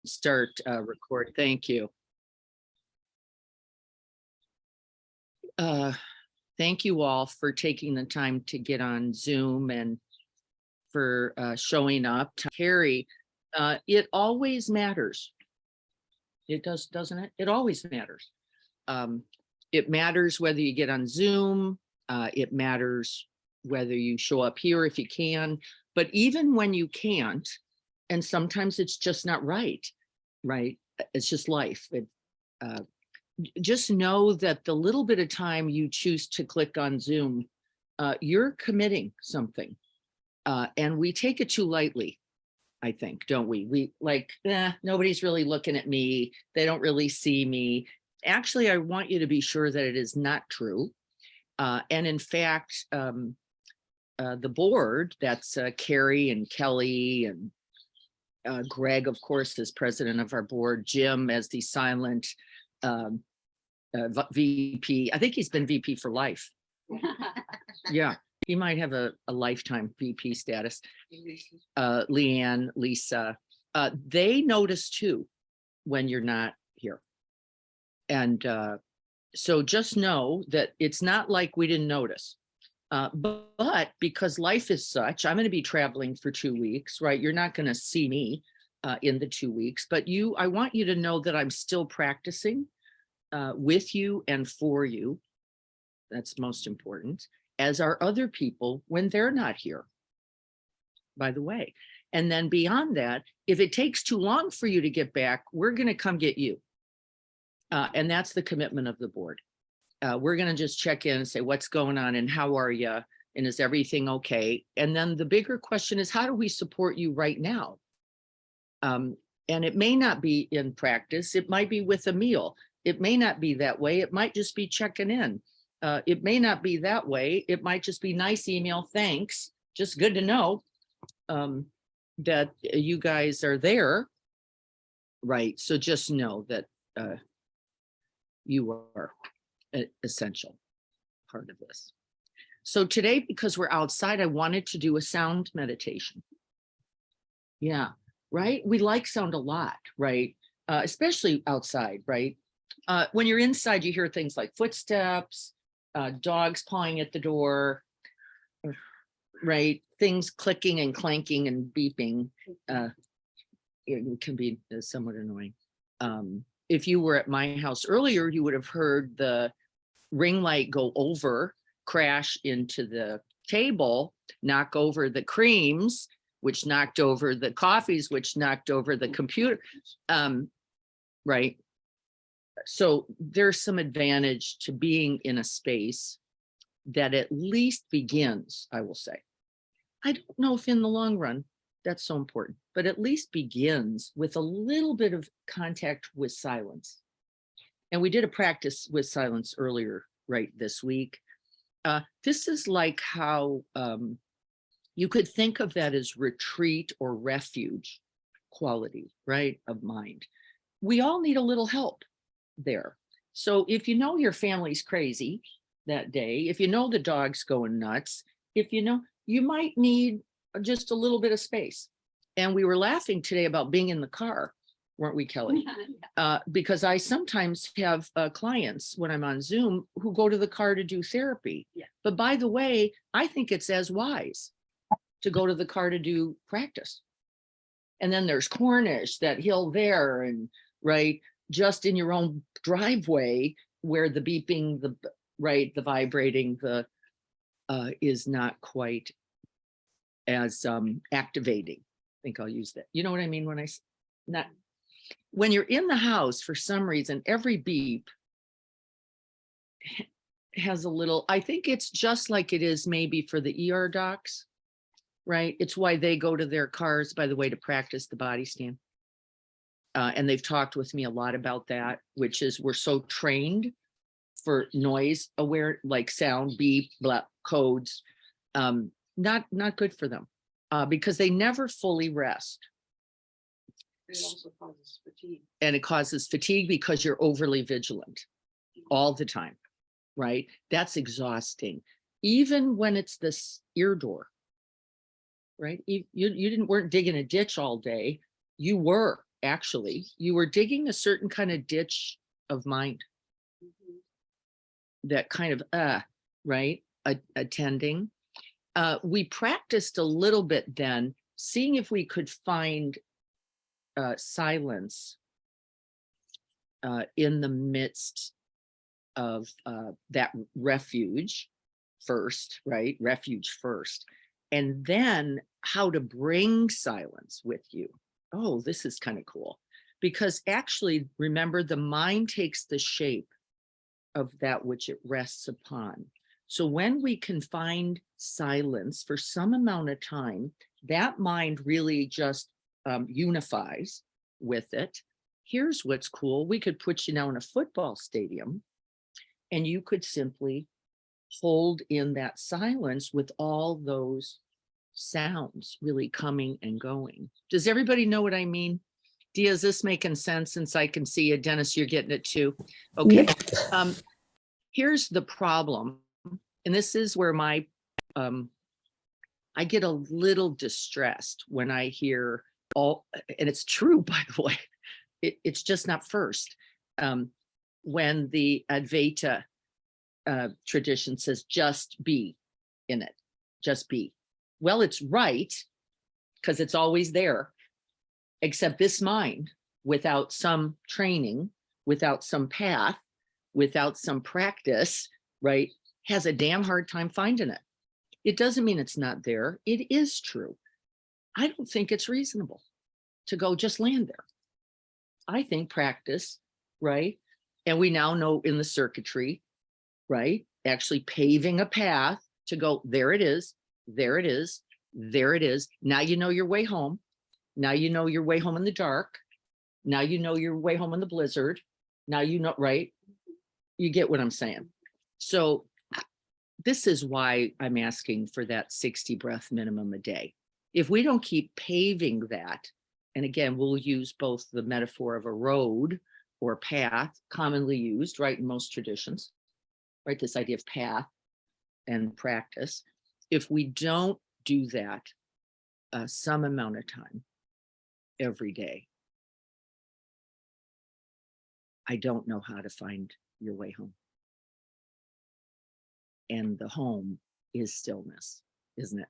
Start record. Thank you. Thank you all for taking the time to get on Zoom and for showing up. Carrie, it always matters. It does, doesn't it? It always matters. It matters whether you get on Zoom. It matters whether you show up here if you can. But even when you can't, and sometimes it's just not right? It's just life. Just know that the little bit of time you choose to click on Zoom, you're committing something. And we take it too lightly, I think, don't we? We like, nobody's really looking at me. They don't really see me. Actually, I want you to be sure that it is not true. And in fact, the board, that's Carrie and Kelly and Greg, of course, as president of our board, Jim as the silent VP. I think he's been VP for life. Yeah, he might have a lifetime VP status. Leanne, Lisa, they notice too when you're not here. And so just know that it's not like we didn't notice. But because life is such, I'm going to be traveling for 2 weeks, right? You're not going to see me in the 2 weeks, but I want you to know that I'm still practicing with you and for you. That's most important, as are other people when they're not here, by the way. And then beyond that, if it takes too long for you to get back, we're going to come get you. And that's the commitment of the board. We're going to just check in and say, what's going on and how are you? And is everything okay? And then the bigger question is, how do we support you right now? And it may not be in practice. It might be with a meal. It may not be that way. It might just be checking in. It may not be that way. It might just be nice email. Thanks. Just good to know that you guys are there. Right. So just know that you are an essential part of this. So today, because we're outside, I wanted to do a sound meditation. Yeah, right. We like sound a lot, right? Especially outside, right? When you're inside, you hear things like footsteps, dogs pawing at the door, right? Things clicking and clanking and beeping. It can be somewhat annoying. If you were at my house earlier, you would have heard the ring light go over, crash into the table, knock over the creams, which knocked over the coffees, which knocked over the computer. Right. So there's some advantage to being in a space that at least begins, I will say. I don't know if in the long run that's so important, but at least begins with a little bit of contact with silence. And we did a practice with silence earlier, right, this week. This is like how you could think of that as retreat or refuge quality, right, of mind. We all need a little help there. So if you know your family's crazy that day, if you know the dog's going nuts, if you know, you might need just a little bit of space. And we were laughing today about being in the car, weren't we, Kelly? Because I sometimes have clients when I'm on Zoom who go to the car to do therapy. Yeah. But by the way, I think it's as wise to go to the car to do practice. And then there's Cornish, that hill there, and right, just in your own driveway where the beeping, the vibrating, the is not quite as activating. I think I'll use that. You know what I mean when I not. When you're in the house, for some reason, every beep has a little, I think it's just like it is maybe for the ER docs, right? It's why they go to their cars, by the way, to practice the body stand. And they've talked with me a lot about that, which is we're so trained for noise aware, like sound, beep, blah, codes, not good for them because they never fully rest. It also causes fatigue. And it causes fatigue because you're overly vigilant all the time, right? That's exhausting. Even when it's this ear door, right? You weren't digging a ditch all day. You were actually, you were digging a certain kind of ditch of mind, Mhm. that kind of, right? Attending. We practiced a little bit then, seeing if we could find silence in the midst of that refuge first, right? Refuge first. And then how to bring silence with you. Oh, this is kind of cool. Because actually, remember, the mind takes the shape of that which it rests upon. So when we can find silence for some amount of time, that mind really just unifies with it. Here's what's cool. We could put you now in a football stadium and you could simply hold in that silence with all those sounds really coming and going. Does everybody know what I mean? Dia, is this making sense? Since I can see you, Dennis, you're getting it too. Okay. Yep. Here's the problem, and this is where my I get a little distressed when I hear all, and it's true, by the way, it's just not first. When the Advaita tradition says just be in it, just be. Well, it's right, because it's always there, except this mind, without some training, without some path, without some practice, right, has a damn hard time finding it. It doesn't mean it's not there. It is true. I don't think it's reasonable to go just land there. I think practice, right? And we now know in the circuitry, right, actually paving a path to go, there it is, there it is, there it is. Now you know your way home. Now you know your way home in the dark. Now you know your way home in the blizzard. Now you know, right? You get what I'm saying. So this is why I'm asking for that 60 breath minimum a day. If we don't keep paving that, and again, we'll use both the metaphor of a road or path, commonly used, right, in most traditions, right, this idea of path and practice. If we don't do that some amount of time every day, I don't know how to find your way home. And the home is stillness, isn't it?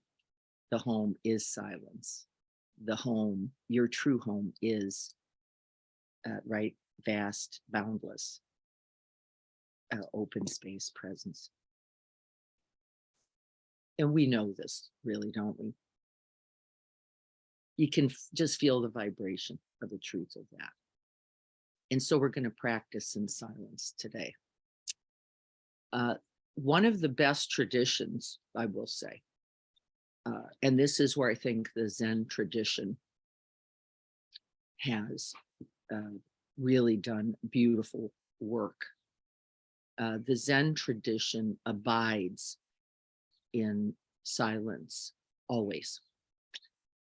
The home is silence. The home, your true home, is right, vast, boundless, open space presence. And we know this, really, don't we? You can just feel the vibration of the truth of that. And so we're going to practice in silence today. One of the best traditions, I will say, and this is where I think the Zen tradition has really done beautiful work. The Zen tradition abides in silence always.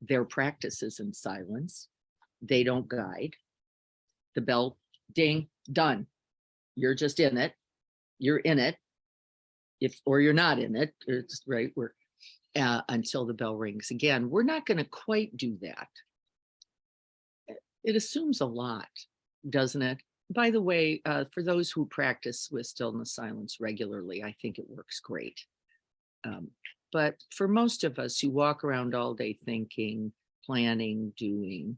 Their practice is in silence. They don't guide. The bell, ding, done. You're just in it. You're in it. Or you're not in it. It's right. We're until the bell rings again. We're not going to quite do that. It assumes a lot, doesn't it? By the way, for those who practice with stillness silence regularly, I think it works great. But for most of us who walk around all day thinking, planning, doing,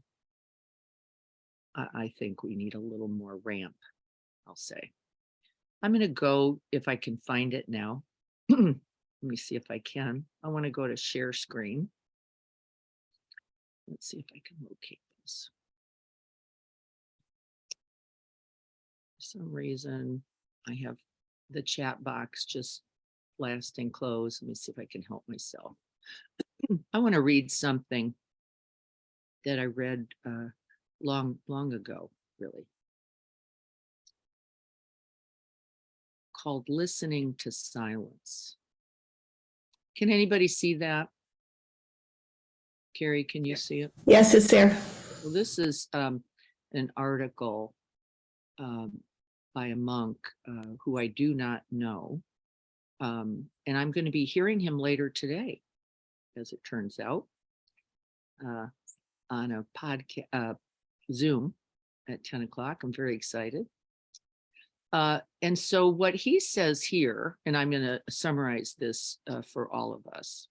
I think we need a little more ramp, I'll say. I'm going to go, if I can find it now. Let me see if I can. I want to go to share screen. Let's see if I can locate this. For some reason, I have the chat box just blasting closed. Let me see if I can help myself. I want to read something that I read long ago, really, called Listening to Silence. Can anybody see that? Carrie, can you see it? Yes, it's there. Well, this is an article by a monk who I do not know. And I'm going to be hearing him later today, as it turns out, on a podcast, Zoom at 10 o'clock. I'm very excited. And so what he says here, and I'm going to summarize this for all of us,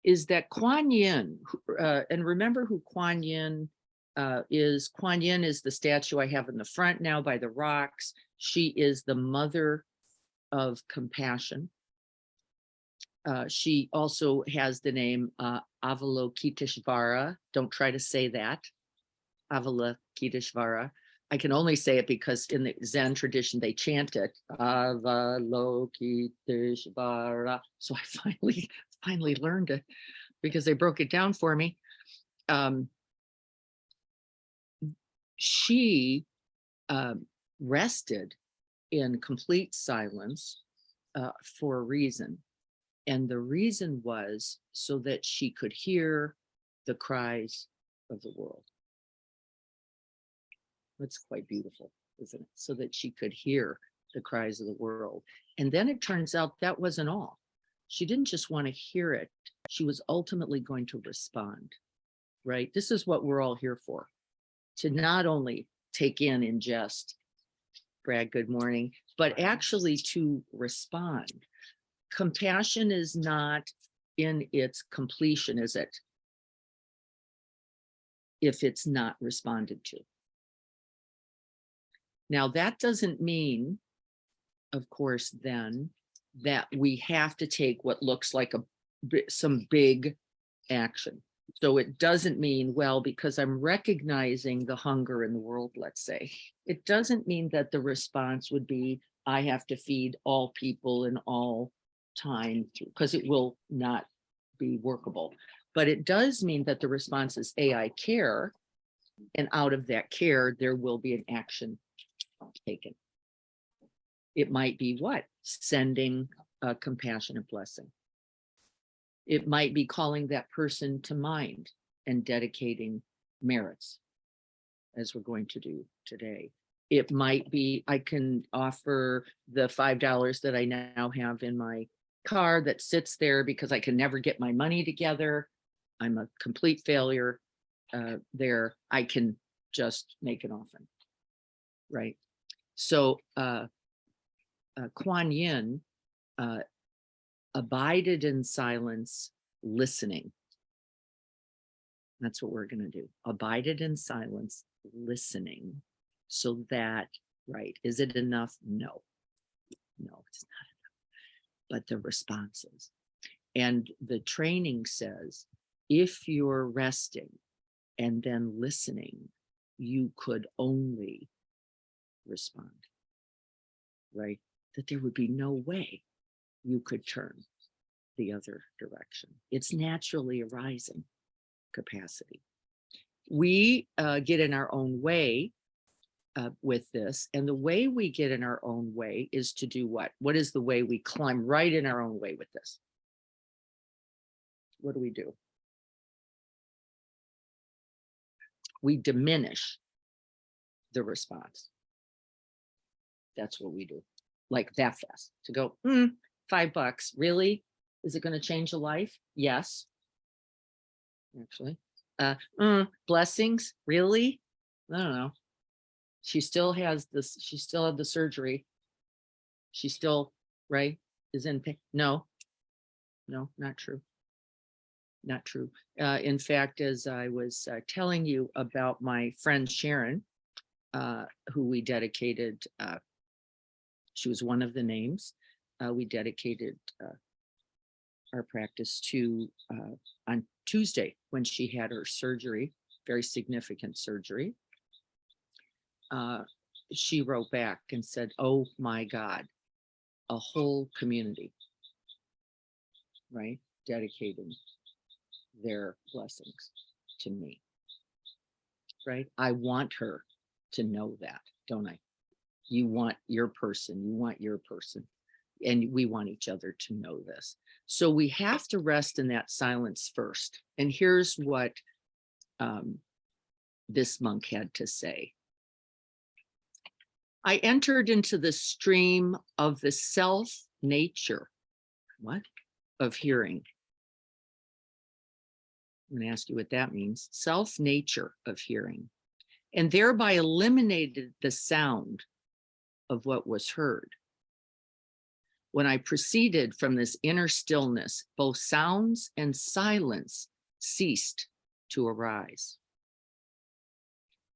is that Kuan Yin, and remember who Kuan Yin is. Kuan Yin is the statue I have in the front now by the rocks. She is the mother of compassion. She also has the name Avalokiteshvara. Don't try to say that. Avalokiteshvara. I can only say it because in the Zen tradition, they chant it. Avalokiteshvara. So I finally learned it because they broke it down for me. She rested in complete silence for a reason. And the reason was so that she could hear the cries of the world. That's quite beautiful, isn't it? So that she could hear the cries of the world. And then it turns out that wasn't all. She didn't just want to hear it. She was ultimately going to respond, right? This is what we're all here for, to not only take in, ingest, Brad, good morning, but actually to respond. Compassion is not in its completion, is it? If it's not responded to. Now, that doesn't mean, of course, then that we have to take what looks like some big action. So it doesn't mean, well, because I'm recognizing the hunger in the world, let's say, it doesn't mean that the response would be, I have to feed all people in all time, because it will not be workable. But it does mean that the response is, A, I care, and out of that care, there will be an action taken. It might be what? Sending a compassionate blessing. It might be calling that person to mind and dedicating merits, as we're going to do today. It might be, I can offer the $5 that I now have in my car that sits there because I can never get my money together. I'm a complete failure there. I can just make an offering, right? So Kuan Yin abided in silence, listening. That's what we're going to do. Abided in silence, listening, so that, right, is it enough? No, it's not enough. But the responses. And the training says, if you're resting and then listening, you could only respond, right? That there would be no way you could turn the other direction. It's naturally arising capacity. We get in our own way with this, and the way we get in our own way is to do what? What is the way we climb right in our own way with this? What do? We diminish the response. That's what we do. Like that fast to go, $5, really? Is it going to change a life? Yes. Actually, blessings, really? I don't know. She still has this, she still had the surgery. She still, right, is in pain. No, not true. Not true. In fact, as I was telling you about my friend Sharon, who we dedicated, she was one of the names we dedicated our practice to on Tuesday when she had her surgery, very significant surgery. She wrote back and said, oh my God, a whole community, right, dedicating their blessings to me, right? I want her to know that, don't I? You want your person, and we want each other to know this. So we have to rest in that silence first. And here's what this monk had to say. I entered into the stream of the self nature, of hearing. I'm going to ask you what that means. Self nature of hearing. and thereby eliminated the sound of what was heard. When I proceeded from this inner stillness, both sounds and silence ceased to arise.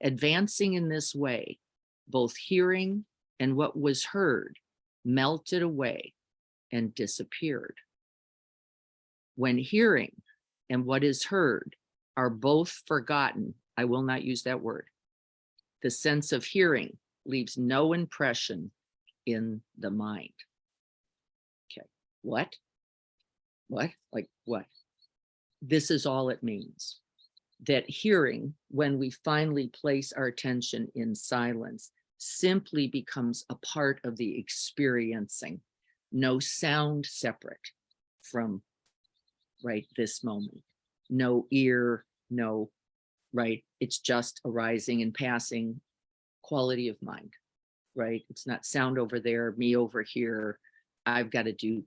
Advancing in this way, both hearing and what was heard melted away and disappeared. When hearing and what is heard are both forgotten, I will not use that word. The sense of hearing leaves no impression in the mind. Okay, what? What? Like what? This is all it means. That hearing, when we finally place our attention in silence, simply becomes a part of the experiencing. No sound separate from, right, this moment. No ear, no, right? It's just arising and passing, quality of mind, right? It's not sound over there, me over here, I've got to do,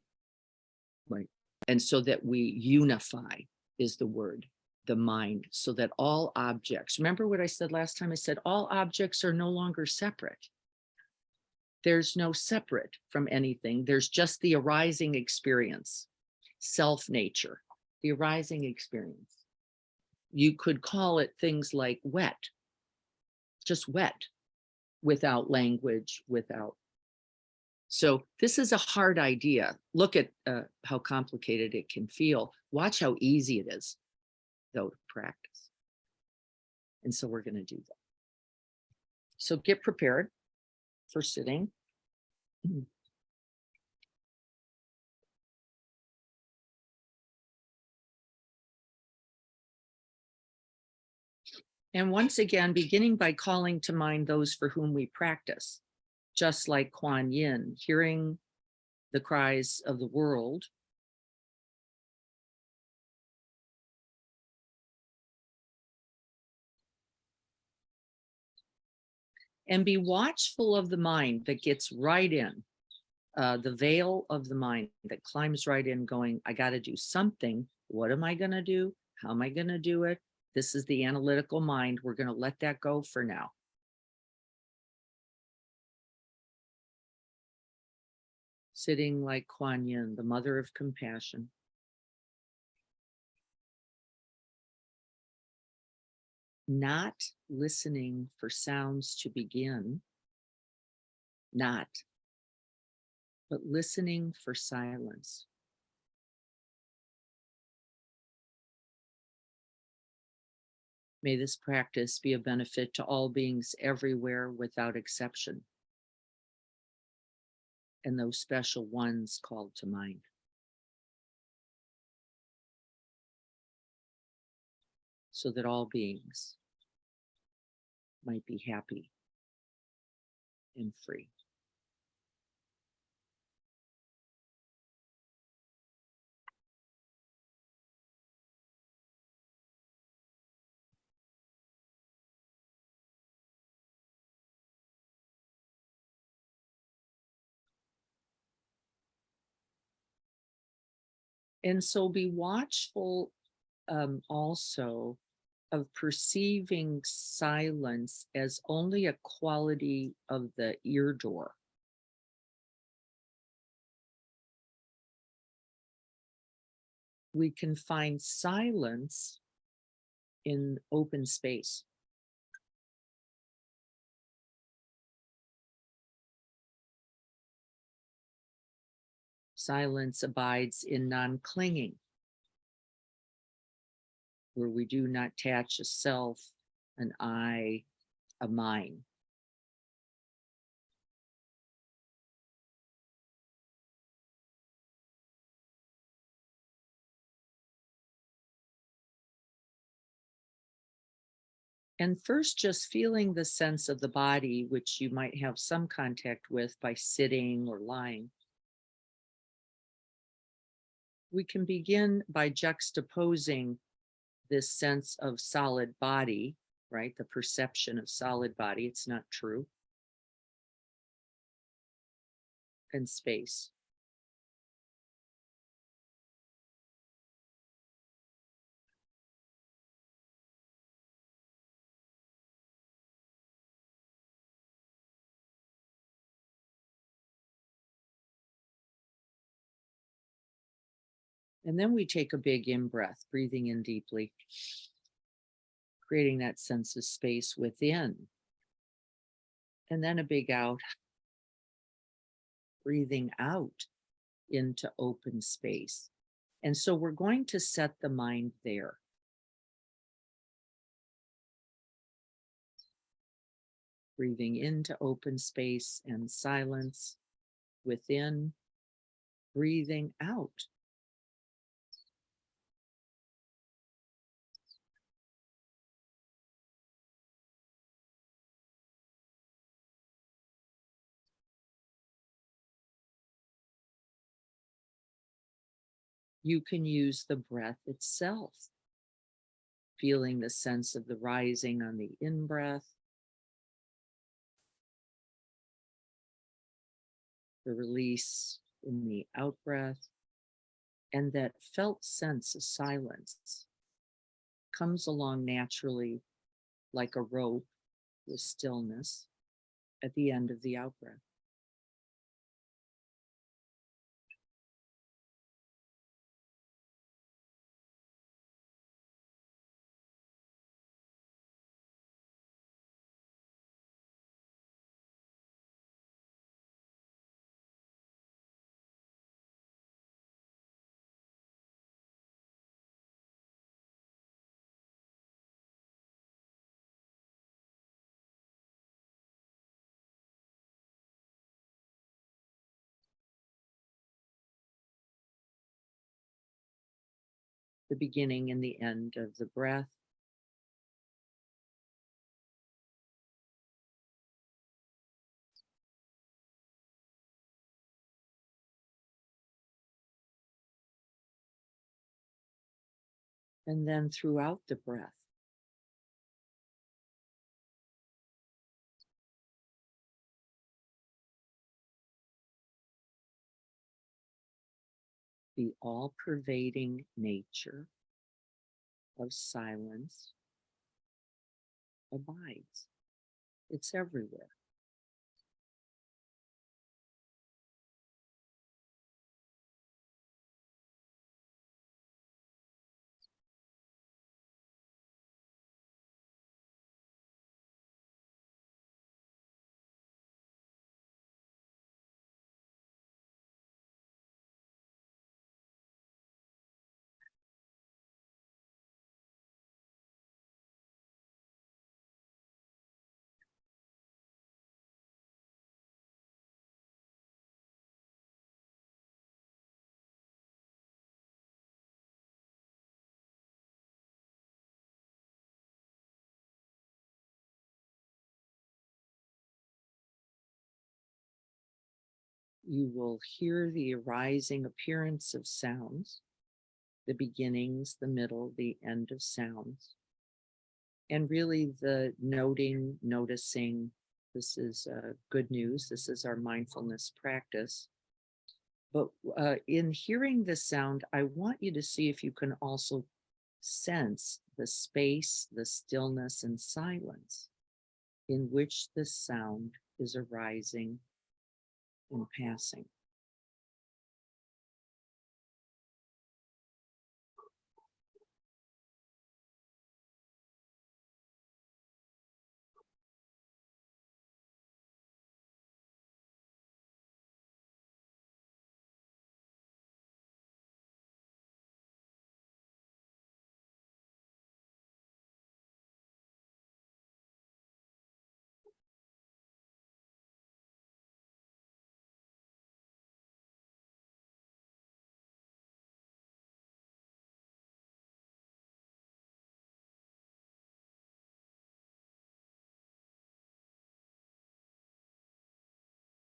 right? And so that we unify is the word, the mind, so that all objects, remember what I said last time? I said all objects are no longer separate. There's no separate from anything. There's just the arising experience, self nature, the arising experience. You could call it things like wet, just wet, without language, without. So this is a hard idea. Look at how complicated it can feel. Watch how easy it is, though, to practice. And so we're going to do that. So get prepared for sitting. And once again, beginning by calling to mind those for whom we practice, just like Kuan Yin, hearing the cries of the world, and be watchful of the mind that gets right in, the veil of the mind that climbs right in going, I got to do something. What am I going to do? How am I going to do it? This is the analytical mind. We're going to let that go for now. Sitting like Kuan Yin, the mother of compassion. Not listening for sounds to begin, not, but listening for silence. May this practice be a benefit to all beings everywhere without exception, and those special ones called to mind. So that all beings might be happy and free. And so be watchful also of perceiving silence as only a quality of the ear door. We can find silence in open space. Silence abides in non-clinging, where we do not attach a self, an I, a mine. And first, just feeling the sense of the body, which you might have some contact with by sitting or lying. We can begin by juxtaposing this sense of solid body, right? The perception of solid body, it's not true. And space. And then we take a big in breath, breathing in deeply, creating that sense of space within. And then a big out, breathing out into open space. And so we're going to set the mind there. Breathing into open space and silence within, breathing out. You can use the breath itself, feeling the sense of the rising on the in breath, the release in the out breath, and that felt sense of silence comes along naturally like a rope with stillness at the end of the out breath. The beginning and the end of the breath. And then throughout the breath, the all pervading nature of silence abides. It's everywhere. You will hear the arising appearance of sounds, the beginnings, the middle, the end of sounds, and really the noting, noticing. This is good news. This is our mindfulness practice. But in hearing the sound, I want you to see if you can also sense the space, the stillness, and silence in which the sound is arising and passing.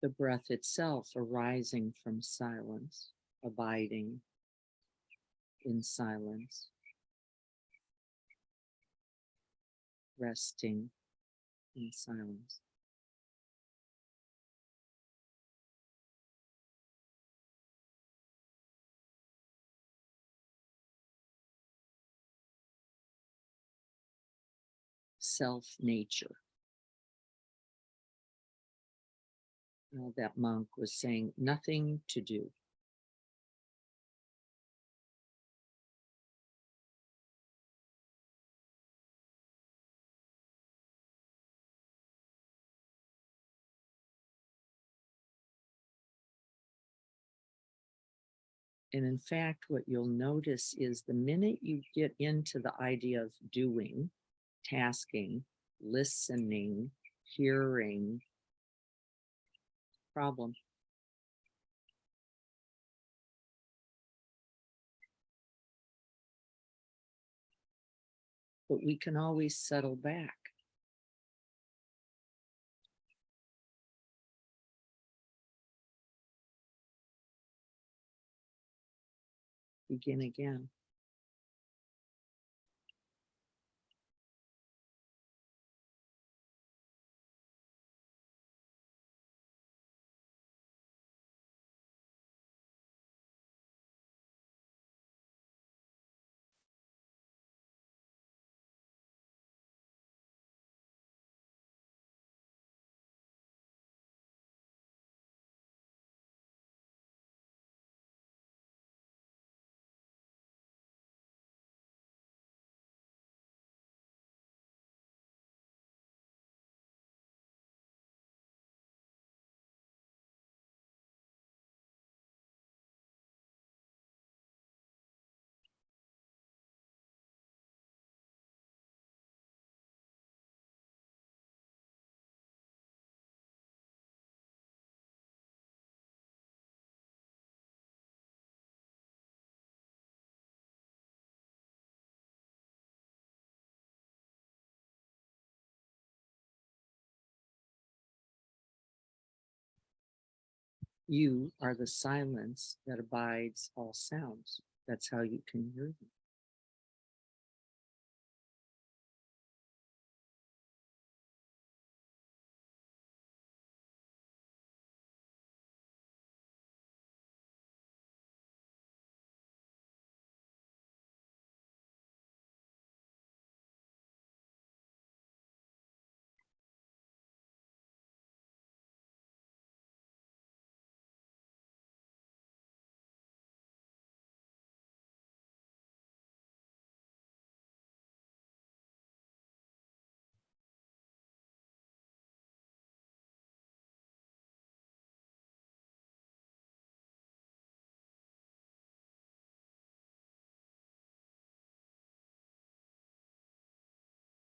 The breath itself arising from silence, abiding in silence, resting in silence. Self nature. That monk was saying, nothing to do. And in fact, what you'll notice is the minute you get into the idea of doing, tasking, listening, hearing, problem. But we can always settle back. Begin again. You are the silence that abides all sounds. That's how you can hear them.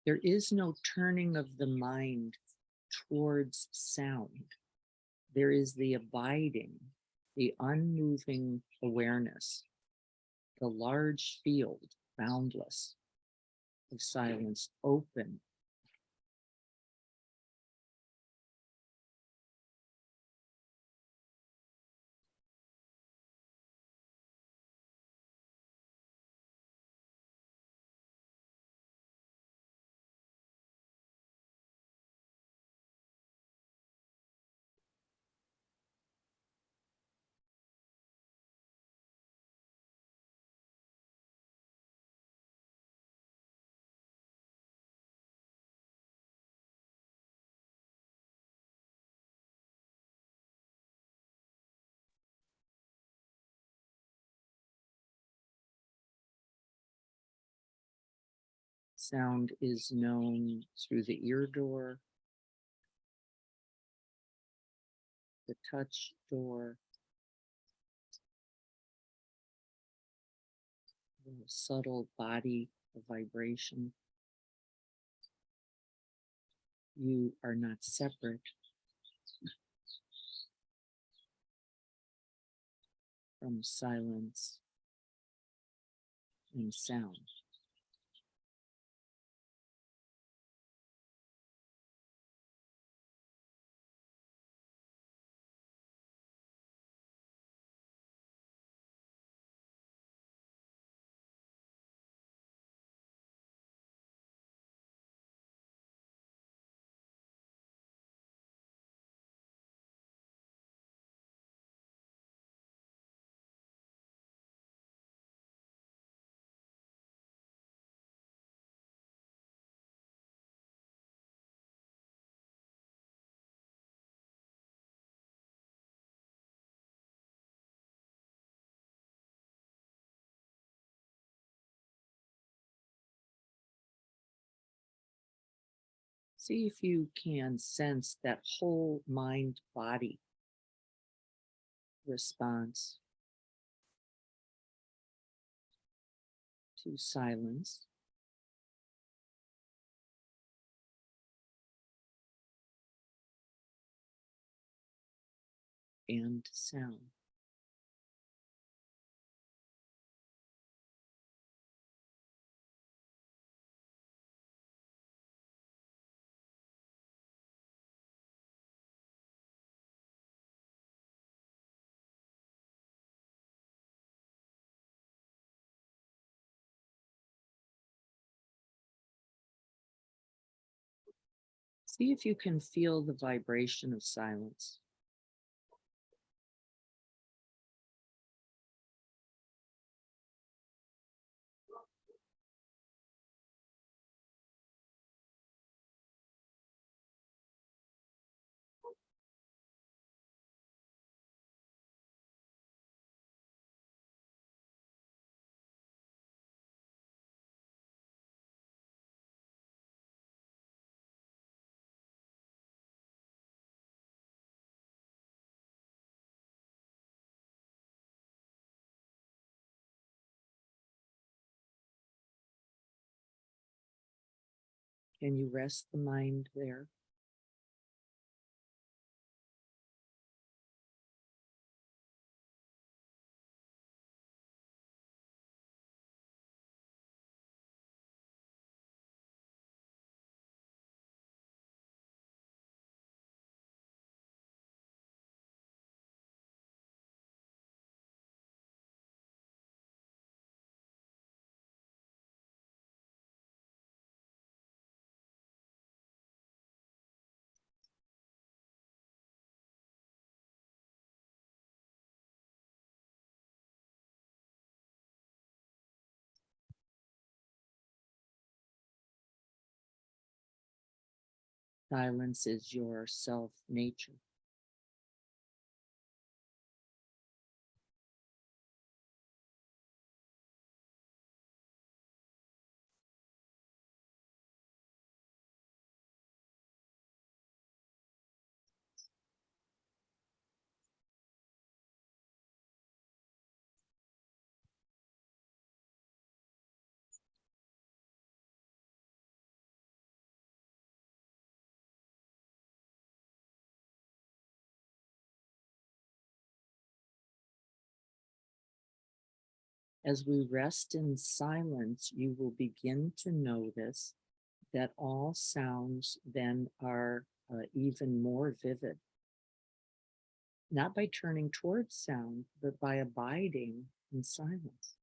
There is no turning of the mind towards sound. There is the abiding, the unmoving awareness, the large field, boundless, of silence, open. Sound is known through the ear door, the touch door, the subtle body of vibration. You are not separate from silence and sound. See if you can sense that whole mind body response. to silence and sound. See if you can feel the vibration of silence. Can you rest the mind there? Silence is your self nature. As we rest in silence, you will begin to notice that all sounds then are even more vivid. Not by turning towards sound, but by abiding in silence.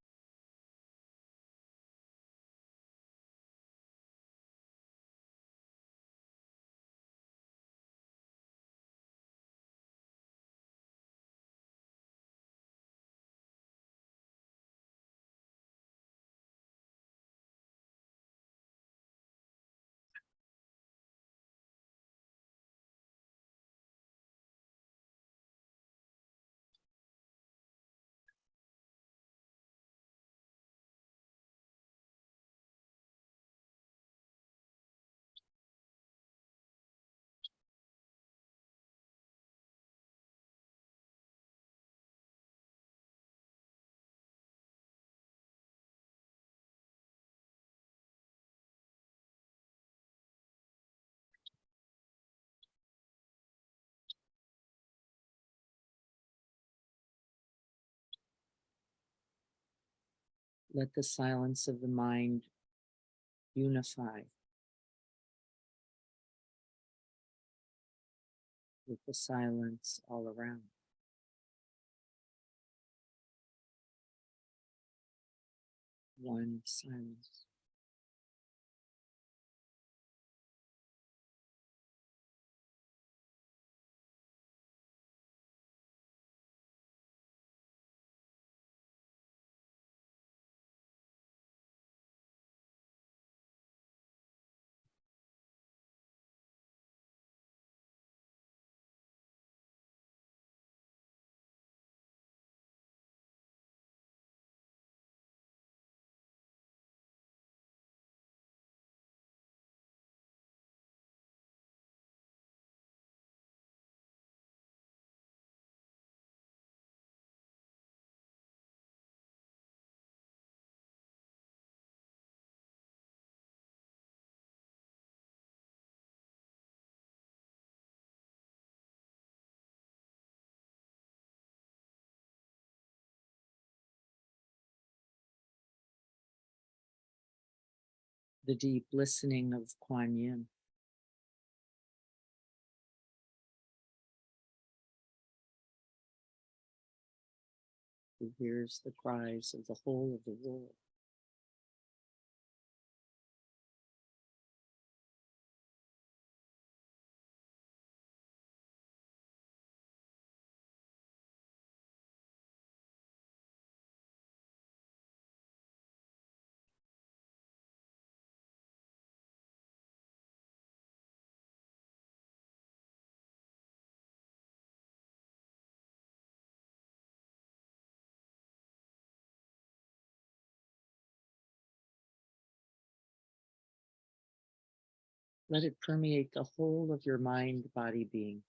Let the silence of the mind unify with the silence all around. One silence. the deep listening of Kuan Yin. Who hears the cries of the whole of the world. Let it permeate the whole of your mind, body, being.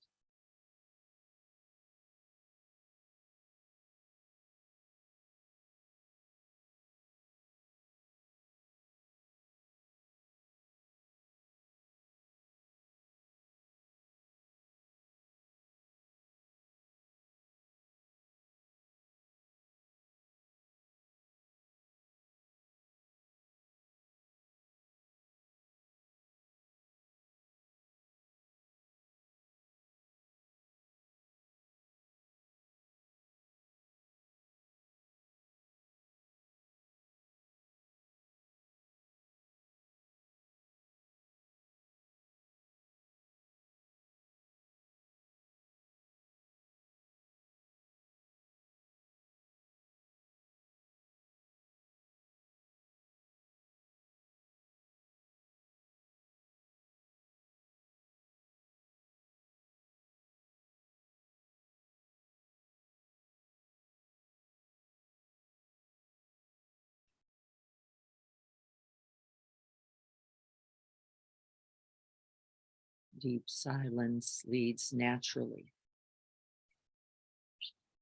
Deep silence leads naturally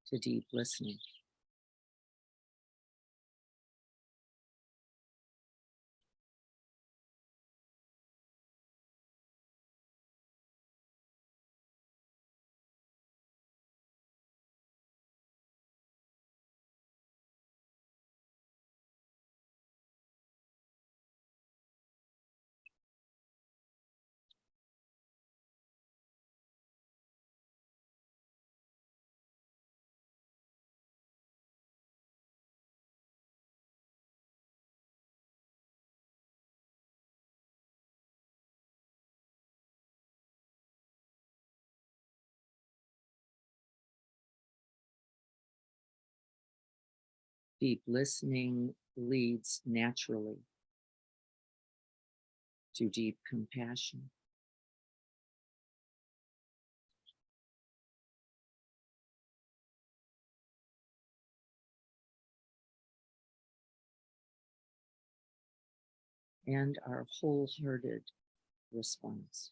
to deep listening. Deep listening leads naturally to deep compassion. And our wholehearted response.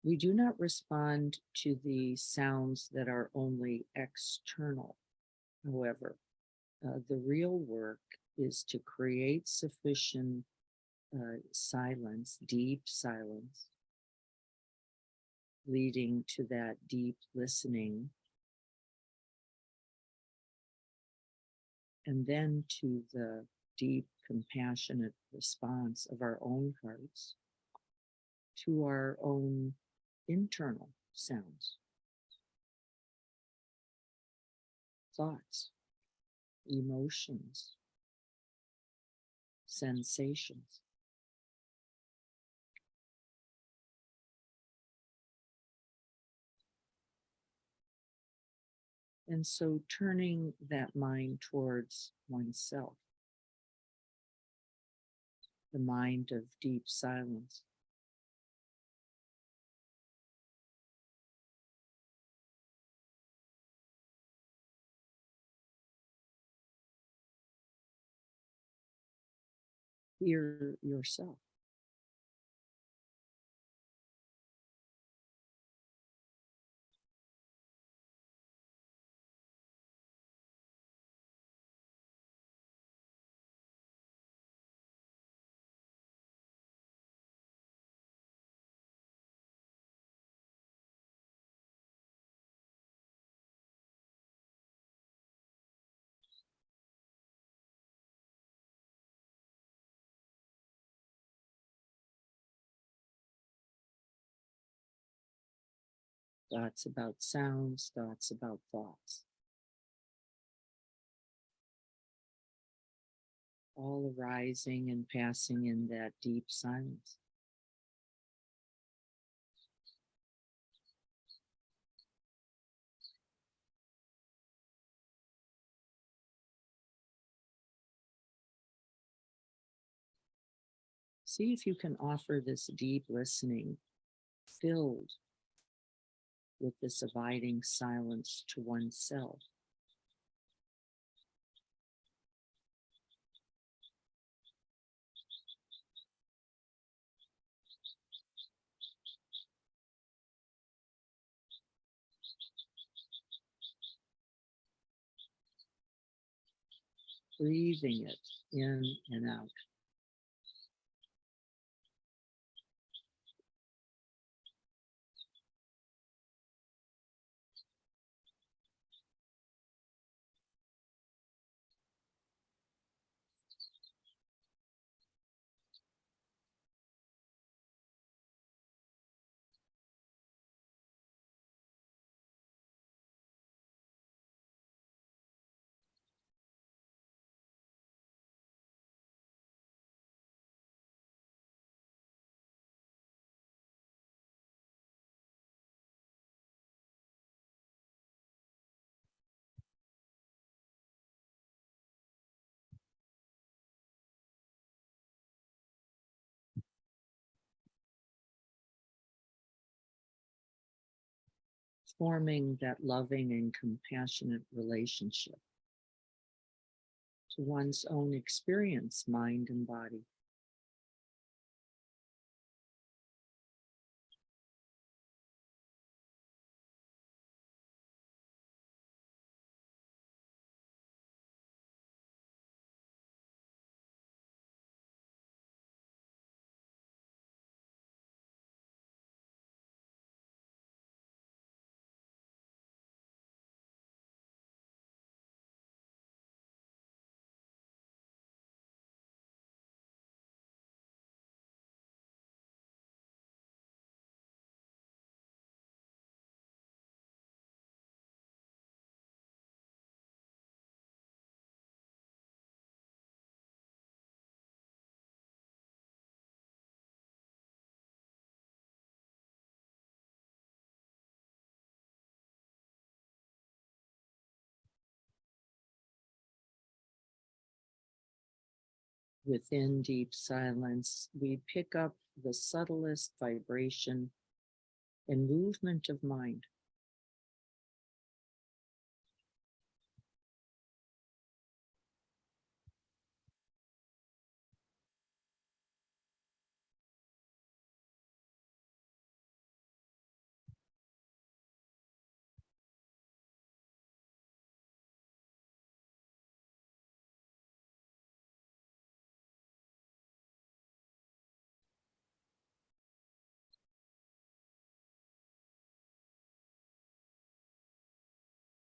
We do not respond to the sounds that are only external. However, the real work is to create sufficient silence, deep silence, leading to that deep listening, and then to the deep, compassionate response of our own hearts to our own internal sounds, thoughts, emotions, sensations. And so turning that mind towards oneself, the mind of deep silence. Hear yourself. Thoughts about sounds, thoughts about thoughts, all arising and passing in that deep silence. See if you can offer this deep listening filled with this abiding silence to oneself. Breathing it in and out. Forming that loving and compassionate relationship to one's own experience, mind and body. Within deep silence, we pick up the subtlest vibration and movement of mind.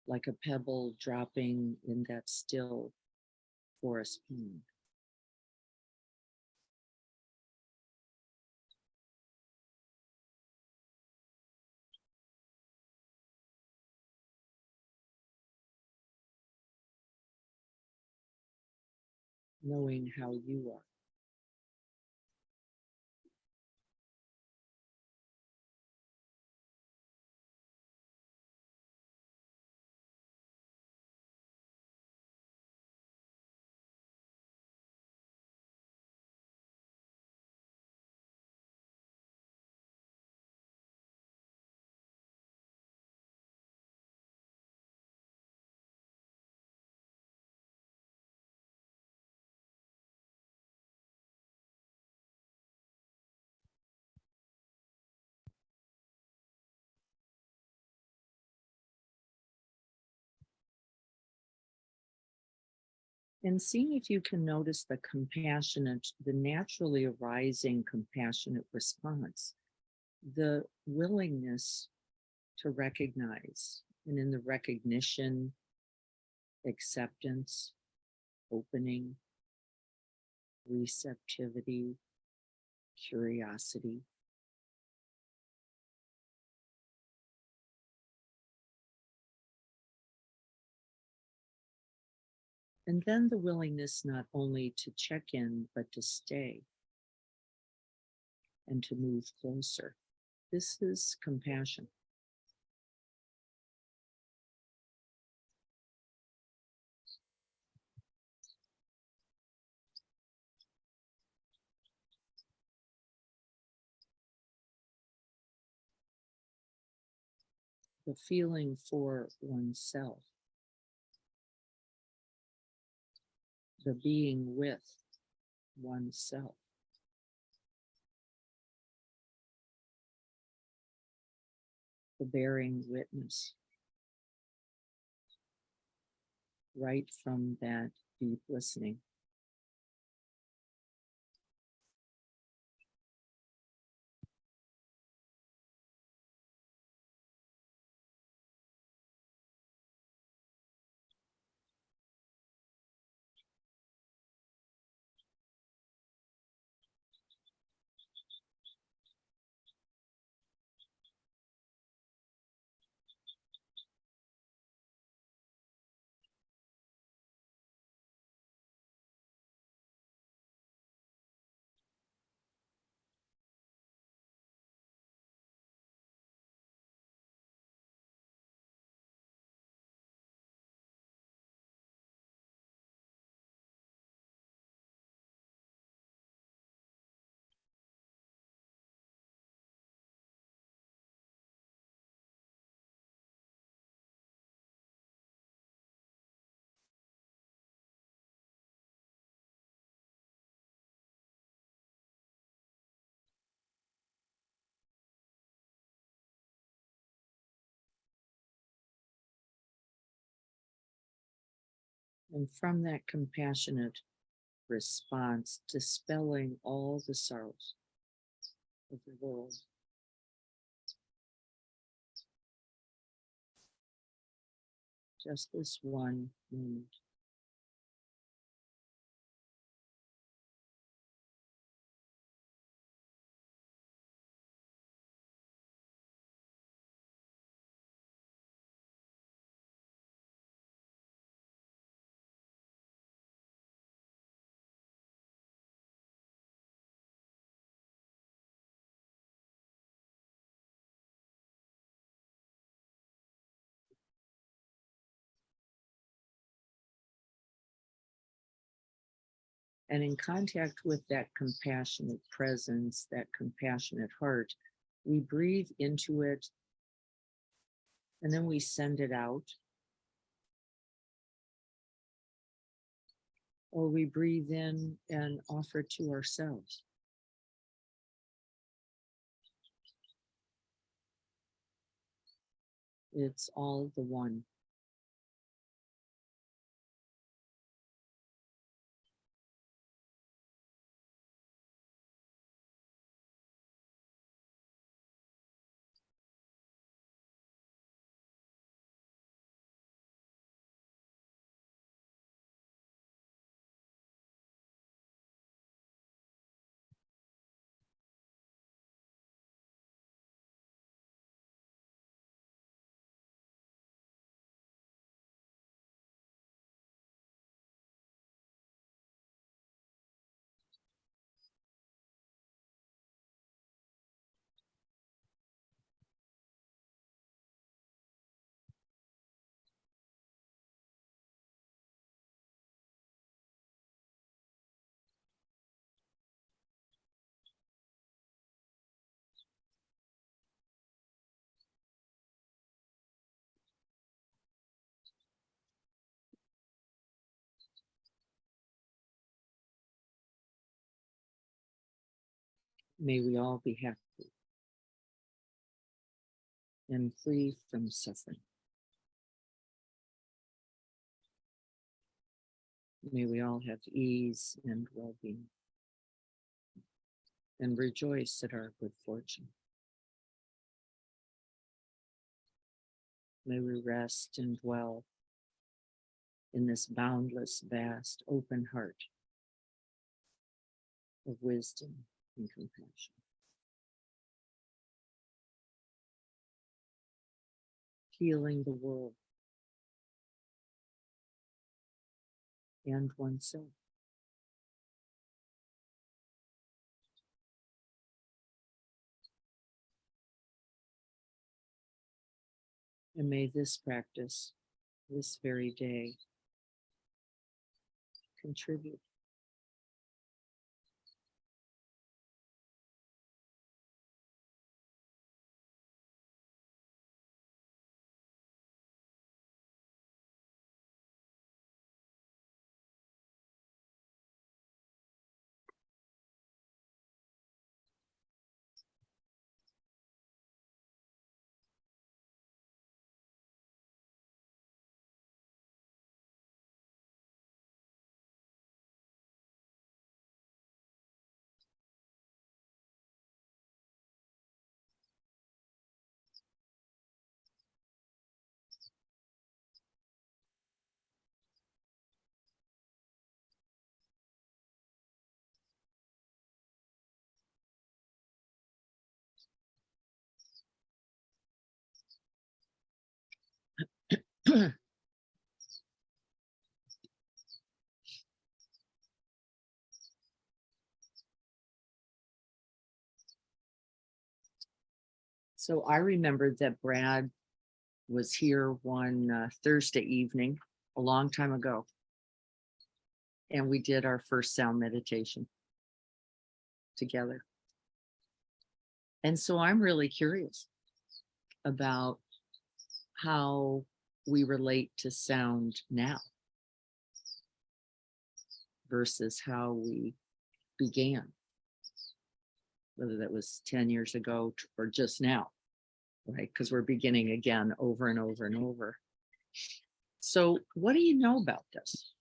Like a pebble dropping in that still forest pond. Knowing how you are. And seeing if you can notice the naturally arising compassionate response, the willingness to recognize, and in the recognition, acceptance, opening, receptivity, curiosity. And then the willingness not only to check in, but to stay and to move closer. This is compassion. The feeling for oneself, the being with oneself. The bearing witness, right from that deep listening. And from that compassionate response, dispelling all the sorrows of the world. Just this one moment. And in contact with that compassionate presence, that compassionate heart, we breathe into it and then we send it out. Or we breathe in and offer to ourselves. It's all the one. May we all be happy and free from suffering. May we all have ease and well-being and rejoice at our good fortune. May we rest and dwell in this boundless, vast, open heart of wisdom and compassion. Healing the world and oneself. And may this practice, this very day, contribute So I remembered that Brad was here one Thursday evening a long time ago. And we did our first sound meditation together. And so I'm really curious about how we relate to sound now versus how we began, whether that was 10 years ago or just now, right? Because we're beginning again over and over and over. So what do you know about this?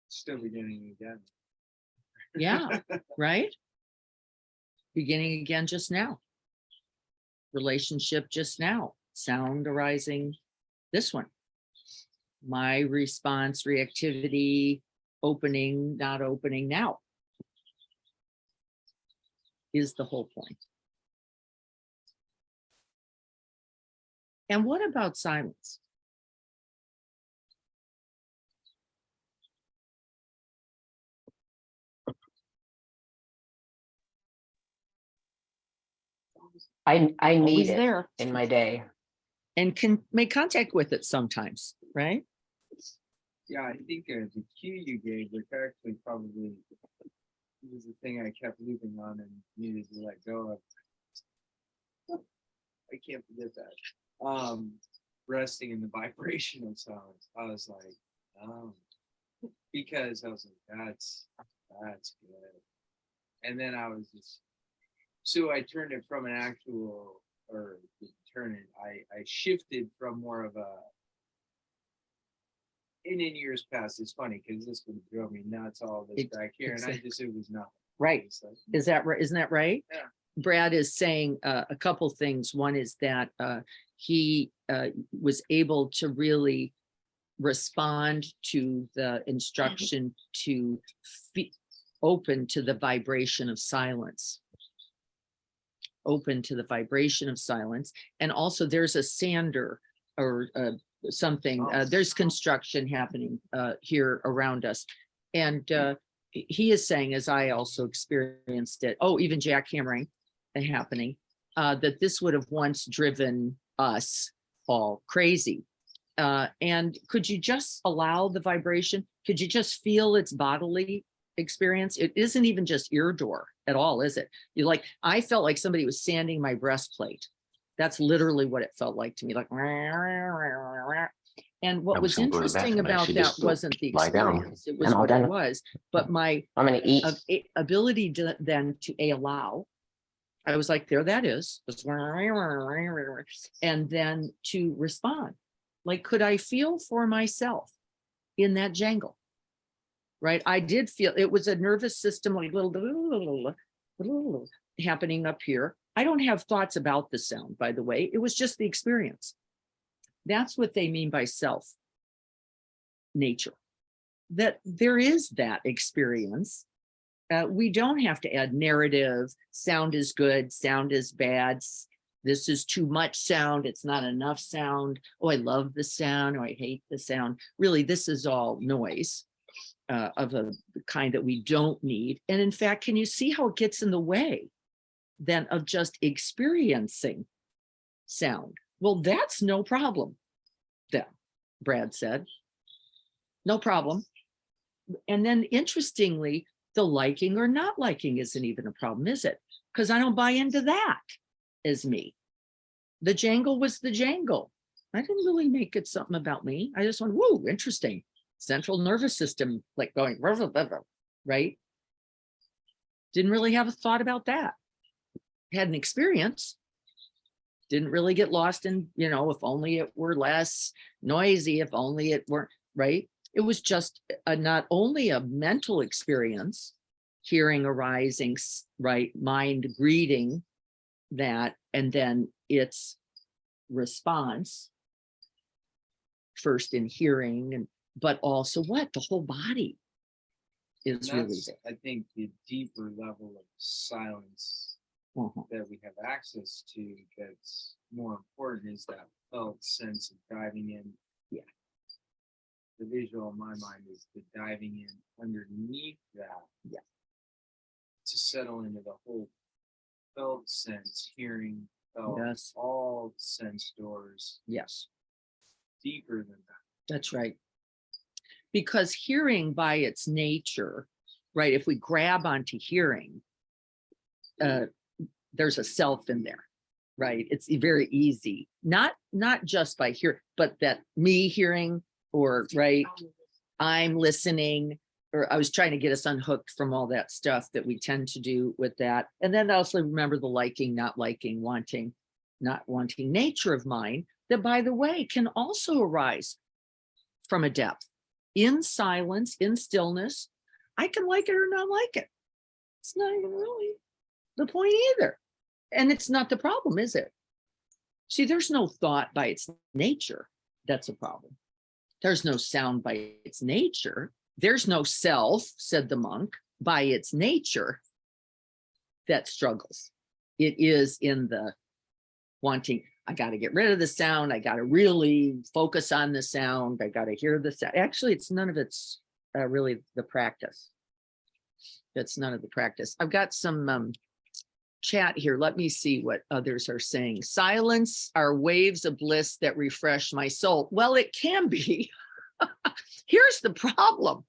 Still beginning again. Yeah, right? Beginning again just now. Relationship just now. Sound arising this one. My response, reactivity, opening, not opening now is the whole point. And what about silence? I need Always it there in my day. and can make contact with it sometimes, right? Yeah, I think the cue you gave, which actually probably was the thing I kept looping on and needed to let go of. I can't forget that. Resting in the vibration of silence. I was like, because I was like, that's good. And then I was just, so I turned it from an actual, or turn it, I shifted from more of a, and in years past, it's funny because this would drove me nuts, all this back here, and I just, it was nothing. Right. It's like, Is that right? Isn't that right? Yeah. Brad is saying a couple things. One is that he was able to really respond to the instruction to open to the vibration of silence. Open to the vibration of silence. And also there's a sander or something, there's construction happening here around us. And he is saying, as I also experienced it, even jackhammering happening, that this would have once driven us all crazy. And could you just allow the vibration? Could you just feel its bodily experience? It isn't even just ear door at all, is it? You like, I felt like somebody was sanding my breastplate. That's literally what it felt like to me, like. And what was interesting about that wasn't the experience, it was what it was, but my I'm gonna eat. ability to then to allow. I was like, there that is. And then to respond. Like, could I feel for myself in that jangle. Right? I did feel it was a nervous system, like little happening up here. I don't have thoughts about the sound, by the way. It was just the experience. That's what they mean by self nature, that there is that experience. We don't have to add narrative. Sound is good, sound is bad. This is too much sound. It's not enough sound. Oh, I love the sound. Oh, I hate the sound. Really, this is all noise of a kind that we don't need. And in fact, can you see how it gets in the way then of just experiencing sound? Well, that's no problem, then, Brad said. No problem. And then interestingly, the liking or not liking isn't even a problem, is it? Because I don't buy into that as me. The jangle was the jangle. I didn't really make it something about me. I just went, whoa, interesting. Central nervous system, like going, right? Didn't really have a thought about that. Had an experience. Didn't really get lost in, if only it were less noisy, if only it weren't, right? It was just not only a mental experience, hearing arising, right? Mind greeting that, and then its response, first in hearing, but also what? The whole body is And really that's, there. I think, the deeper level of silence Uh-huh. that we have access to that's more important is that felt sense of diving in. Yeah. The visual in my mind is the diving in underneath that. Yeah. To settle into the whole felt sense, hearing, felt, Yes. all sense doors Yes, deeper than that. that's right. Because hearing by its nature, right? If we grab onto hearing, there's a self in there, right? It's very easy, not just by hear, but that me hearing, or right, I'm listening, or I was trying to get us unhooked from all that stuff that we tend to do with that. And then also remember the liking, not liking, wanting, not wanting nature of mind, that, by the way, can also arise from a depth. In silence, in stillness, I can like it or not like it. It's not even really the point either. And it's not the problem, is it? See, there's no thought by its nature. That's a problem. There's no sound by its nature. There's no self, said the monk, by its nature that struggles. It is in the wanting, I got to get rid of the sound. I got to really focus on the sound. I got to hear the sound. Actually, it's none of it's really the practice. That's none of the practice. I've got some chat here. Let me see what others are saying. Silence are waves of bliss that refresh my soul. Well, it can be. Here's the problem.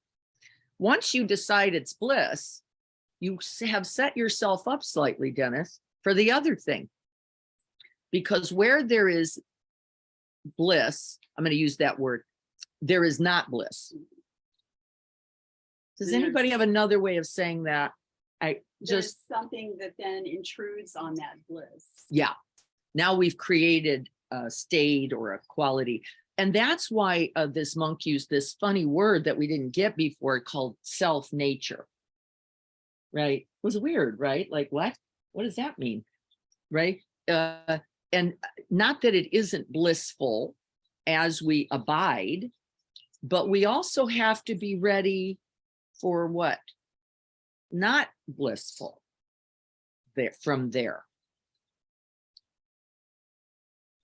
Once you decide it's bliss, you have set yourself up slightly, Dennis, for the other thing. Because where there is bliss, I'm going to use that word, there is not bliss. Does anybody have another way of saying that? There's something that then intrudes on that bliss. Yeah. Now we've created a state or a quality. And that's why this monk used this funny word that we didn't get before called self-nature. Right? It was weird, right? Like, what? What does that mean? Right? And not that it isn't blissful as we abide, but we also have to be ready for what? Not blissful there from there.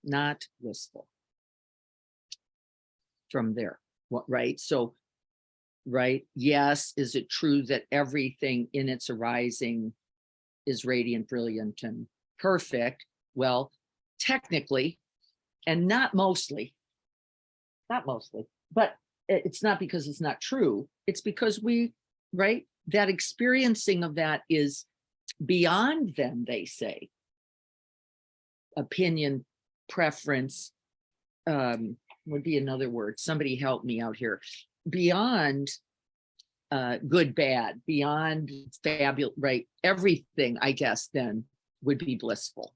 Not blissful from there. What, right? So, right? Yes, is it true that everything in its arising is radiant, brilliant, and perfect? Well, technically, and not mostly, but it's not because it's not true. It's because we, right? That experiencing of that is beyond them, they say. Opinion, preference, would be another word. Somebody help me out here. Beyond good, bad, beyond fabulous, right? Everything, I guess, then would be blissful,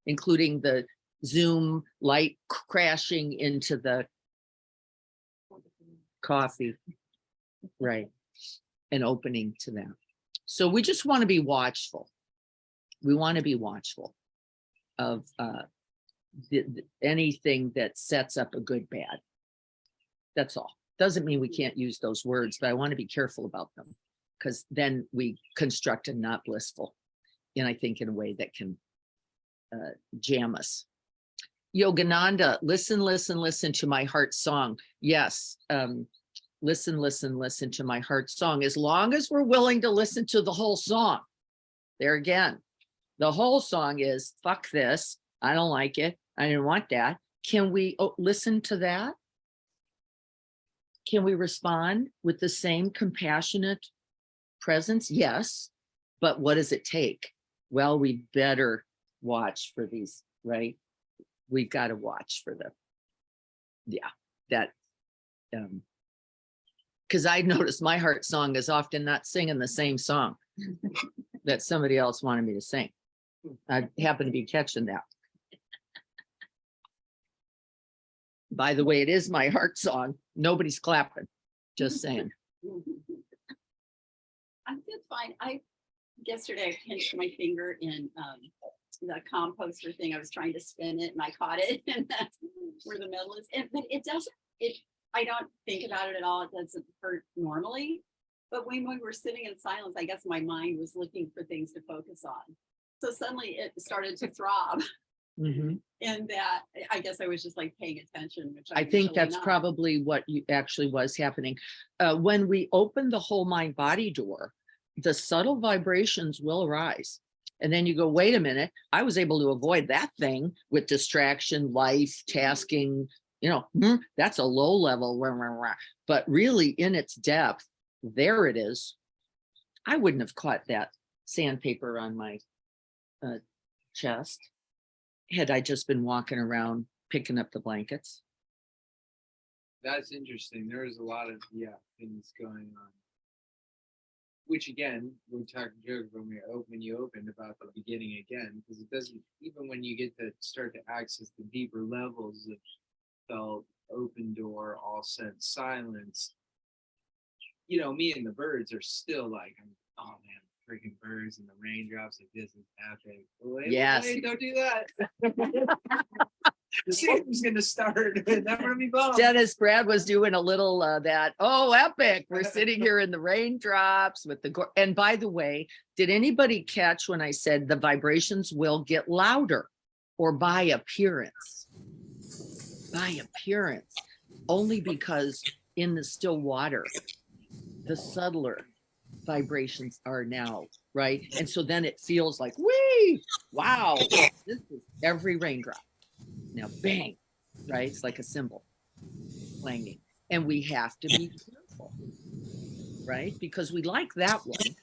including the Zoom light crashing into the coffee. Right. An opening to that. So we just want to be watchful. We want to be watchful of anything that sets up a good bad. That's all. Doesn't mean we can't use those words, but I want to be careful about them because then we construct a not blissful. And I think in a way that can jam us. Yogananda, listen, listen, listen to my heart song. Yes. Listen, listen, listen to my heart song. As long as we're willing to listen to the whole song. There again, the whole song is fuck this. I don't like it. I didn't want that. Can we listen to that? Can we respond with the same compassionate presence? Yes. But what does it take? Well, we better watch for these, right? We've got to watch for that, because I noticed my heart song is often not singing the same song that somebody else wanted me to sing. I happen to be catching that. By the way, it is my heart song. Nobody's clapping, just saying. I did fine. Yesterday I pinched my finger in the composter thing. I was trying to spin it and I caught it, and that's where the metal is. But it doesn't, I don't think about it at all. It doesn't hurt normally. But when we were sitting in silence, I guess my mind was looking for things to focus on. So suddenly it started to throb. Mhm. And that, I guess I was just like paying attention, which I think that's probably what you actually was happening. When we open the whole mind body door, the subtle vibrations will arise. And then you go, wait a minute, I was able to avoid that thing with distraction, life, tasking, that's a low level, but really in its depth, there it is. I wouldn't have caught that sandpaper on my chest had I just been walking around picking up the blankets. That's interesting. There was a lot of things going on. Which again, we talked joke when you opened about the beginning again, because it doesn't, even when you get to start to access the deeper levels of felt open door, all sense silence. Me and the birds are still like, oh man, freaking birds and the raindrops, like this is epic. Wait, Yes. don't do that. The season's gonna start. That would be bummed. Dennis Brad was doing a little epic. We're sitting here in the raindrops with and by the way, did anybody catch when I said the vibrations will get louder or by appearance? By appearance, only because in the still water, the subtler vibrations are now, right? And so then it feels like, wee, wow, this is every raindrop. Now, bang, right? It's like a cymbal clanging. And we have to be careful, right? Because we like that one.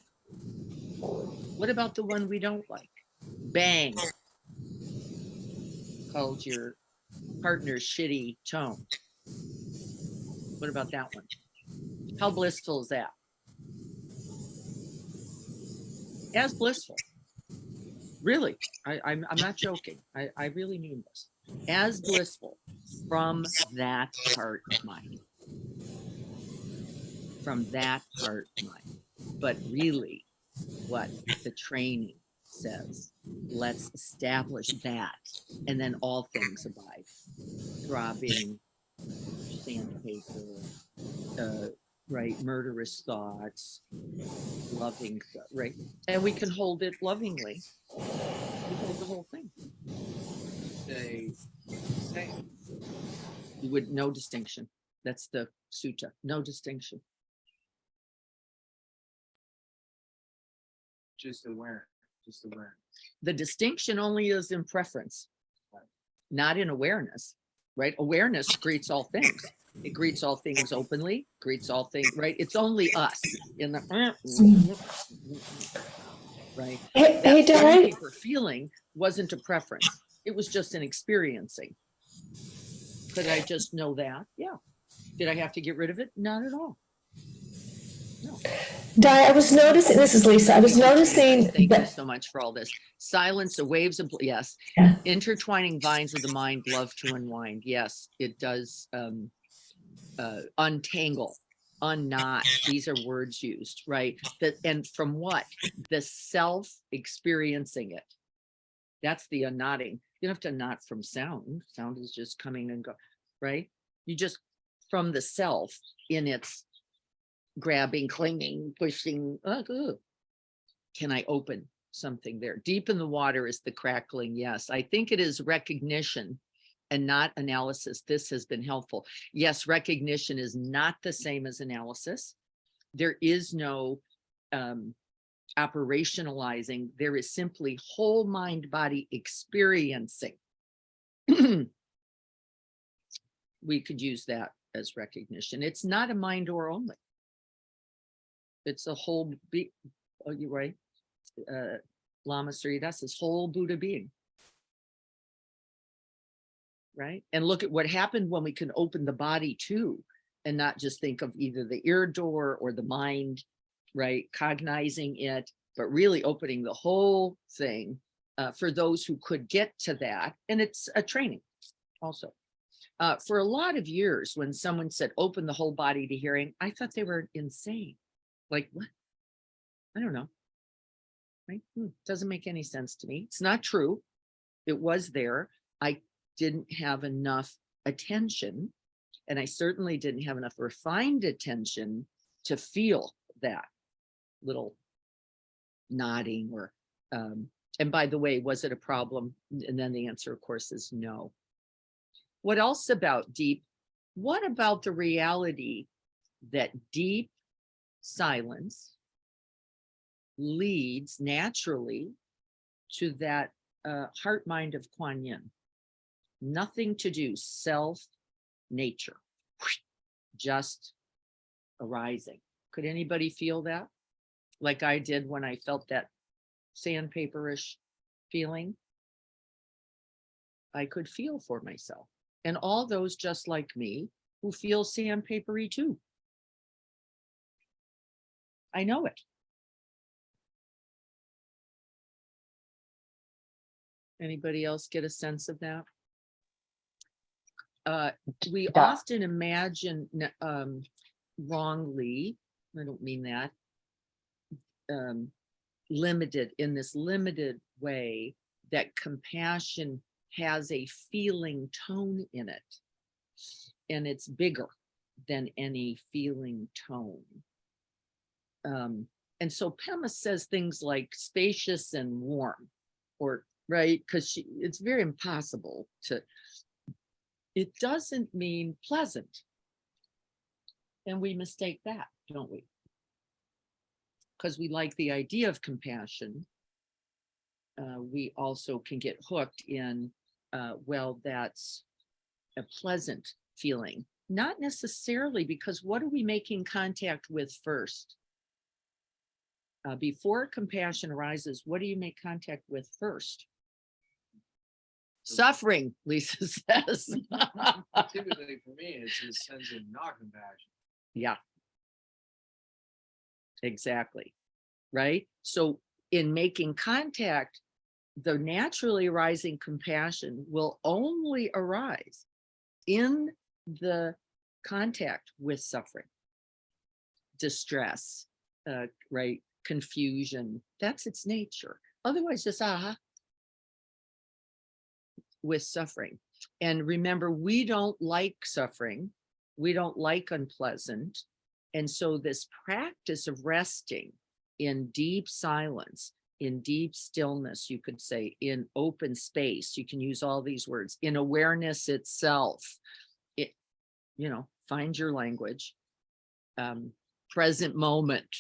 What about the one we don't like? Bang. Called your partner's shitty tone. What about that one? How blissful is that? As blissful. Really, I'm not joking. I really mean this. As blissful from that part of mine. From that part of mine. But really, what the training says, let's establish that, and then all things abide. Throbbing, sandpaper, right, murderous thoughts, loving, right, and we can hold it lovingly. We hold the whole thing. Say. You would no distinction. That's the sutta. No distinction. Just aware. The distinction only is in preference, not in awareness, right? Awareness greets all things. It greets all things openly, greets all things, right? It's only us in the, right? Hey, That Di. sandpaper feeling wasn't a preference. It was just an experiencing. Could I just know that? Yeah. Did I have to get rid of it? Not at all. No. Di, I was noticing, this is Lisa, I was noticing Thank you that, so much for all this. Silence, the waves of, yes. Yeah. Intertwining vines of the mind love to unwind. Yes, it does. untangle, unknot. These are words used, right? That, and from what? The self experiencing it. That's the unknotting. You don't have to knot from sound. Sound is just coming and go, right? You just from the self in its grabbing, clinging, pushing. Can I open something there? Deep in the water is the crackling. Yes, I think it is recognition and not analysis. This has been helpful. Yes, recognition is not the same as analysis. There is no operationalizing. There is simply whole mind body experiencing. We could use that as recognition. It's not a mind door only. It's a whole oh, you're right. Lama Sridhar is whole Buddha being. Right? And look at what happened when we can open the body too, and not just think of either the ear door or the mind, right? Cognizing it, but really opening the whole thing for those who could get to that. And it's a training also. For a lot of years, when someone said, open the whole body to hearing, I thought they were insane. Like, what? I don't know. Right? Doesn't make any sense to me. It's not true. It was there. I didn't have enough attention, and I certainly didn't have enough refined attention to feel that little nodding or and by the way, was it a problem? And then the answer, of course, is no. What else about deep? What about the reality that deep silence leads naturally to that heart mind of Kuan Yin? Nothing to do, self nature, just arising. Could anybody feel that? Like I did when I felt that sandpaperish feeling? I could feel for myself. And all those just like me who feel sandpapery too. I know it. Anybody else get a sense of that? We Yeah. often imagine wrongly, I don't mean that, limited in this limited way, that compassion has a feeling tone in it, and it's bigger than any feeling tone. And so Pema says things like spacious and warm, or right, because it's very impossible to, it doesn't mean pleasant. And we mistake that, don't we? Because we like the idea of compassion. We also can get hooked in, well, that's a pleasant feeling. Not necessarily, because what are we making contact with first? Before compassion arises, what do you make contact with first? Suffering, Lisa says. Typically for me, it's a sense of not compassion. Yeah. Exactly. Right. So in making contact, the naturally arising compassion will only arise in the contact with suffering, distress, right? Confusion. That's its nature. Otherwise, just with suffering. And remember, we don't like suffering. We don't like unpleasant. And so this practice of resting in deep silence, in deep stillness, you could say, in open space, you can use all these words, in awareness itself, it, you know, find your language, present moment,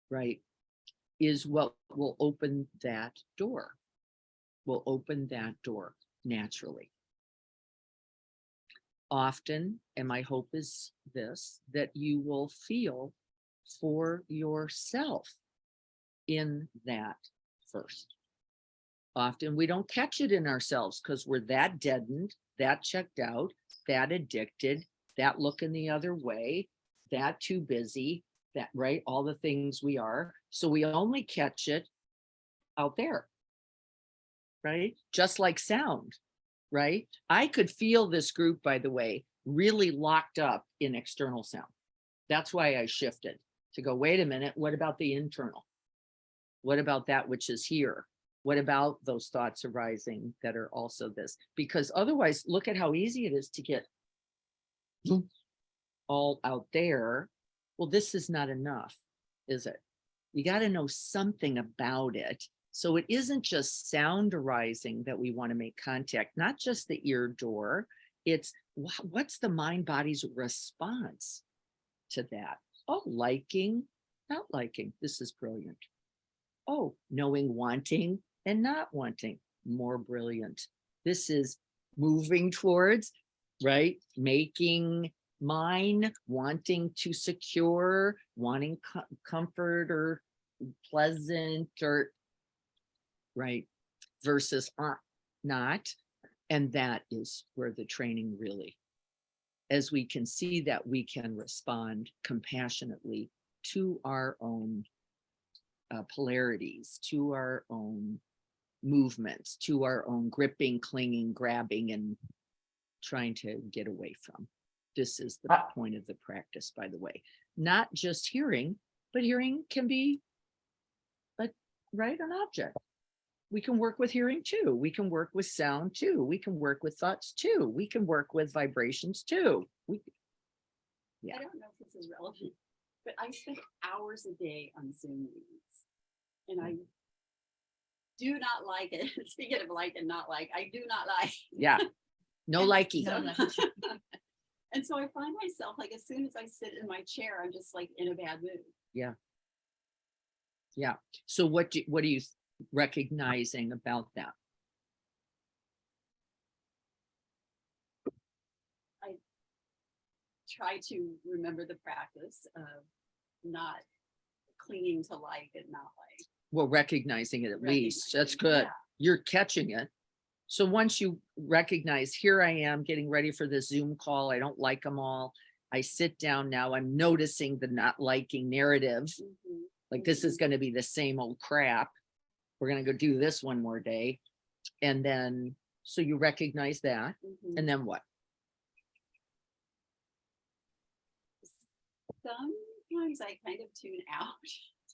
right, is what will open that door, will open that door naturally. Often, and my hope is this, that you will feel for yourself in that first. Often we don't catch it in ourselves because we're that deadened, that checked out, that addicted, that looking the other way, that too busy, that, right, all the things we are. So we only catch it out there, right? Just like sound. right? I could feel this group, by the way, really locked up in external sound. That's why I shifted to go, wait a minute, what about the internal? What about that which is here? What about those thoughts arising that are also this? Because otherwise, look at how easy it is to get all out there. Well, this is not enough, is it? You got to know something about it. So it isn't just sound arising that we want to make contact, not just the ear door. It's what's the mind body's response to that? Oh, liking, not liking. This is brilliant. Oh, knowing, wanting and not wanting, more brilliant. This is moving towards, right? Making mine, wanting to secure, wanting comfort or pleasant or right versus not. And that is where the training really, as we can see that we can respond compassionately to our own polarities, to our own movements, to our own gripping, clinging, grabbing, and trying to get away from. This is the point of the practice, by the way. Not just hearing, but hearing can be an object. We can work with hearing too. We can work with sound too. We can work with thoughts too. We can work with vibrations too. Yeah. I don't know if this is relevant, but I spend hours a day on Zoom meetings. And I do not like it. Speaking of like and not like, I do not like. Yeah. No And liking. so- And so I find myself like, as soon as I sit in my chair, I'm just like in a bad mood. Yeah. So what are you recognizing about that? Try to remember the practice of not clinging to like and not like. Well, recognizing it at least. That's Recognizing, good. You're catching it. So once you recognize, here I am getting ready for this Zoom call. I don't like them all. I sit down now. I'm noticing the not liking narrative. Mhm. Like this is going to be the same old crap. We're going to go do this one more day. And then, so you recognize that. Mhm. And then what? Sometimes I kind of tune out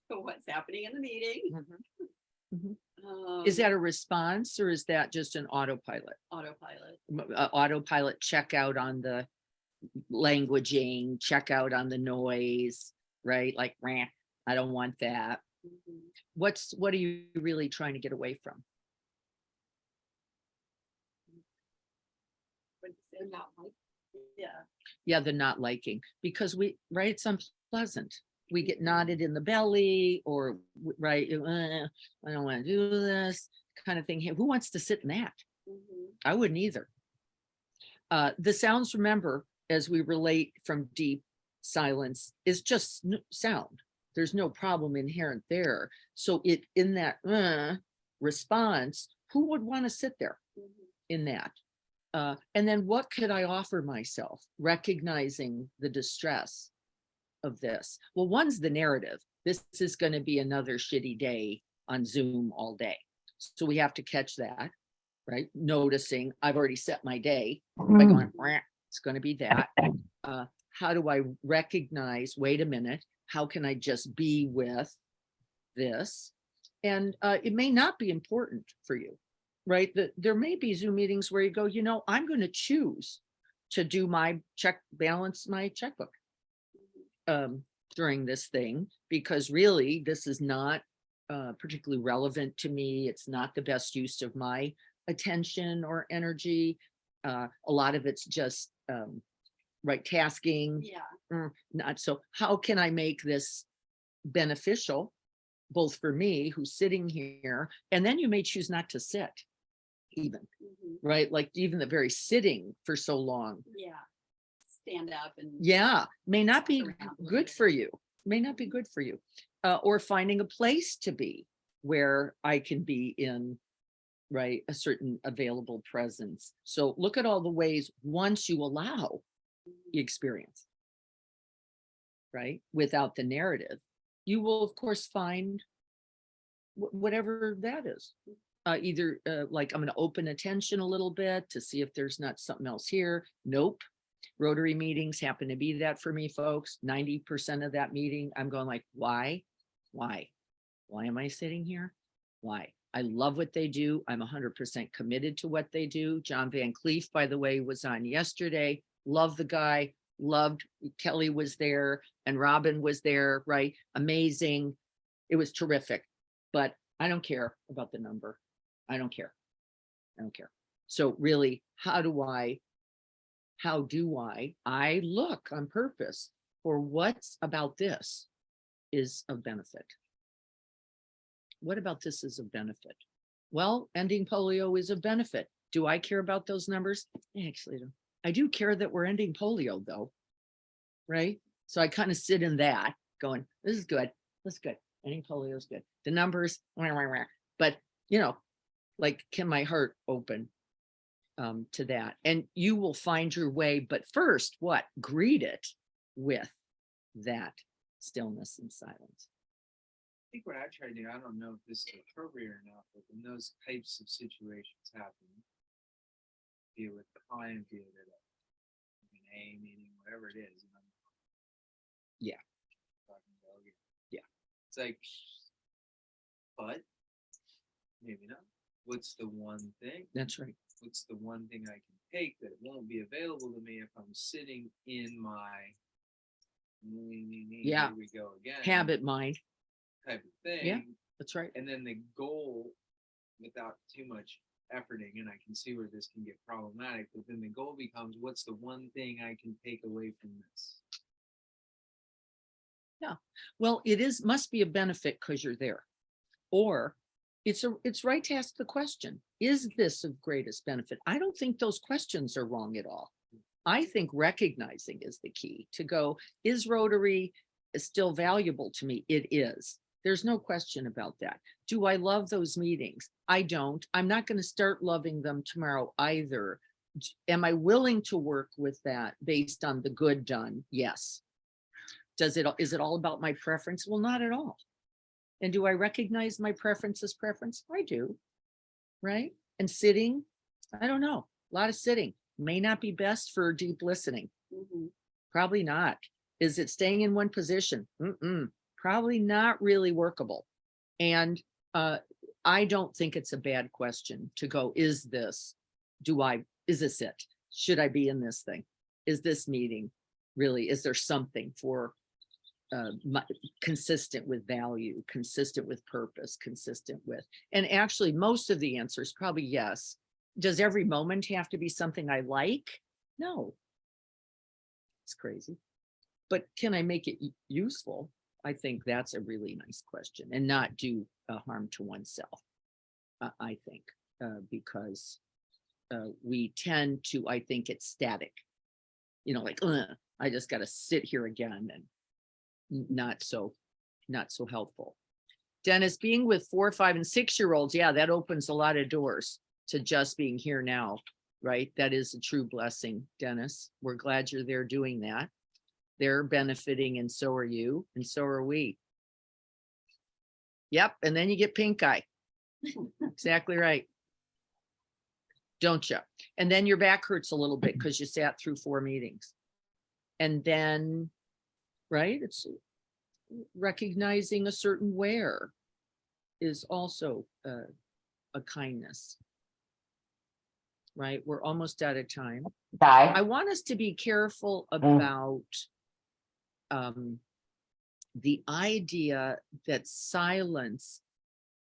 to what's happening in the meeting. Is that a response or is that just an autopilot? Autopilot? Autopilot check out on the languaging, check out on the noise, right? Like, rah, I don't want that. Mhm. What are you really trying to get away from? But they're not like, yeah. Yeah, the not liking, because right, it's unpleasant. We get knotted in the belly or right, I don't want to do this kind of thing. Who wants to sit in that? Mhm. I wouldn't either. The sounds, remember, as we relate from deep silence, is just sound. There's no problem inherent there. So in that response, who would want to sit there Mhm. in that? And then what could I offer myself, recognizing the distress of this? Well, one's the narrative. This is going to be another shitty day on Zoom all day. So we have to catch that, right? Noticing I've already set my day by going, "Rah, it's going to be that." How do I recognize, wait a minute, how can I just be with this? And it may not be important for you, right? There may be Zoom meetings where you go, I'm going to choose to do my balance my checkbook during this thing, because really this is not particularly relevant to me. It's not the best use of my attention or energy. A lot of it's just right tasking. Yeah. Not so. How can I make this beneficial, both for me who's sitting here, and then you may choose not to sit even, Mhm. right? Like even the very sitting for so long. Yeah. Stand up and. Yeah, may not be Around a little good bit. for you. May not be good for you. Or finding a place to be where I can be in, right, a certain available presence. So look at all the ways once you allow the experience, right, without the narrative, you will of course find whatever that is. either like I'm going to open attention a little bit to see if there's not something else here. Nope. Rotary meetings happen to be that for me, folks. 90% of that meeting, I'm going like, why? Why am I sitting here? Why? I love what they do. I'm 100% committed to what they do. John Van Cleef, by the way, was on yesterday. Love the guy. Loved Kelly was there and Robin was there, right? Amazing. It was terrific, but I don't care about the number. I don't care. I don't care. So really, how do I look on purpose for what's about this is of benefit? What about this is of benefit? Well, ending polio is of benefit. Do I care about those numbers? Actually, I do care that we're ending polio though, right? So I kind of sit in that going, this is good. That's good. Ending polio is good. The numbers, but you know, like, can my heart open to that? And you will find your way, but first, what? Greet it with that stillness and silence. I think what I try to do, I don't know if this is appropriate or not, but when those types of situations happen, be it with the client, be it at an A meeting, whatever it is. And I'm Yeah. talking about, okay. Yeah. It's like, but maybe not. What's the one thing? That's right. What's the one thing I can take that won't be available to me if I'm sitting in my Yeah. here we go again Habit mind. type of thing. Yeah. That's right. And then the goal, without too much efforting, and I can see where this can get problematic, but then the goal becomes, what's the one thing I can take away from this? Yeah. Well, must be a benefit because you're there. Or it's right to ask the question, is this of greatest benefit? I don't think those questions are wrong at all. I think recognizing is the key to go, is Rotary still valuable to me? It is. There's no question about that. Do I love those meetings? I don't. I'm not going to start loving them tomorrow either. Am I willing to work with that based on the good done? Yes. Is it all about my preference? Well, not at all. And do I recognize my preference as preference? I do. Right? And sitting, I don't know. A lot of sitting may not be best for deep listening. Mhm. Probably not. Is it staying in one position? Probably not really workable. And I don't think it's a bad question to go, is this it? Should I be in this thing? Is this meeting really, is there something for consistent with value, consistent with purpose, consistent with, and actually most of the answers probably yes. Does every moment have to be something I like? No. It's crazy. But can I make it useful? I think that's a really nice question, and not do harm to oneself. I think because we tend to, I think it's static, you know, like, I just got to sit here again, and not so helpful. Dennis, being with 4, 5, and 6-year-olds, yeah, that opens a lot of doors to just being here now, right? That is a true blessing, Dennis. We're glad you're there doing that. They're benefiting, and so are you, and so are we. Yep, and then you get pink eye. Exactly right. Don't you? And then your back hurts a little bit because you sat through 4 meetings. And then, right, it's recognizing a certain wear is also a kindness. Right, we're almost out of time. I Di, want us to be careful about the idea that silence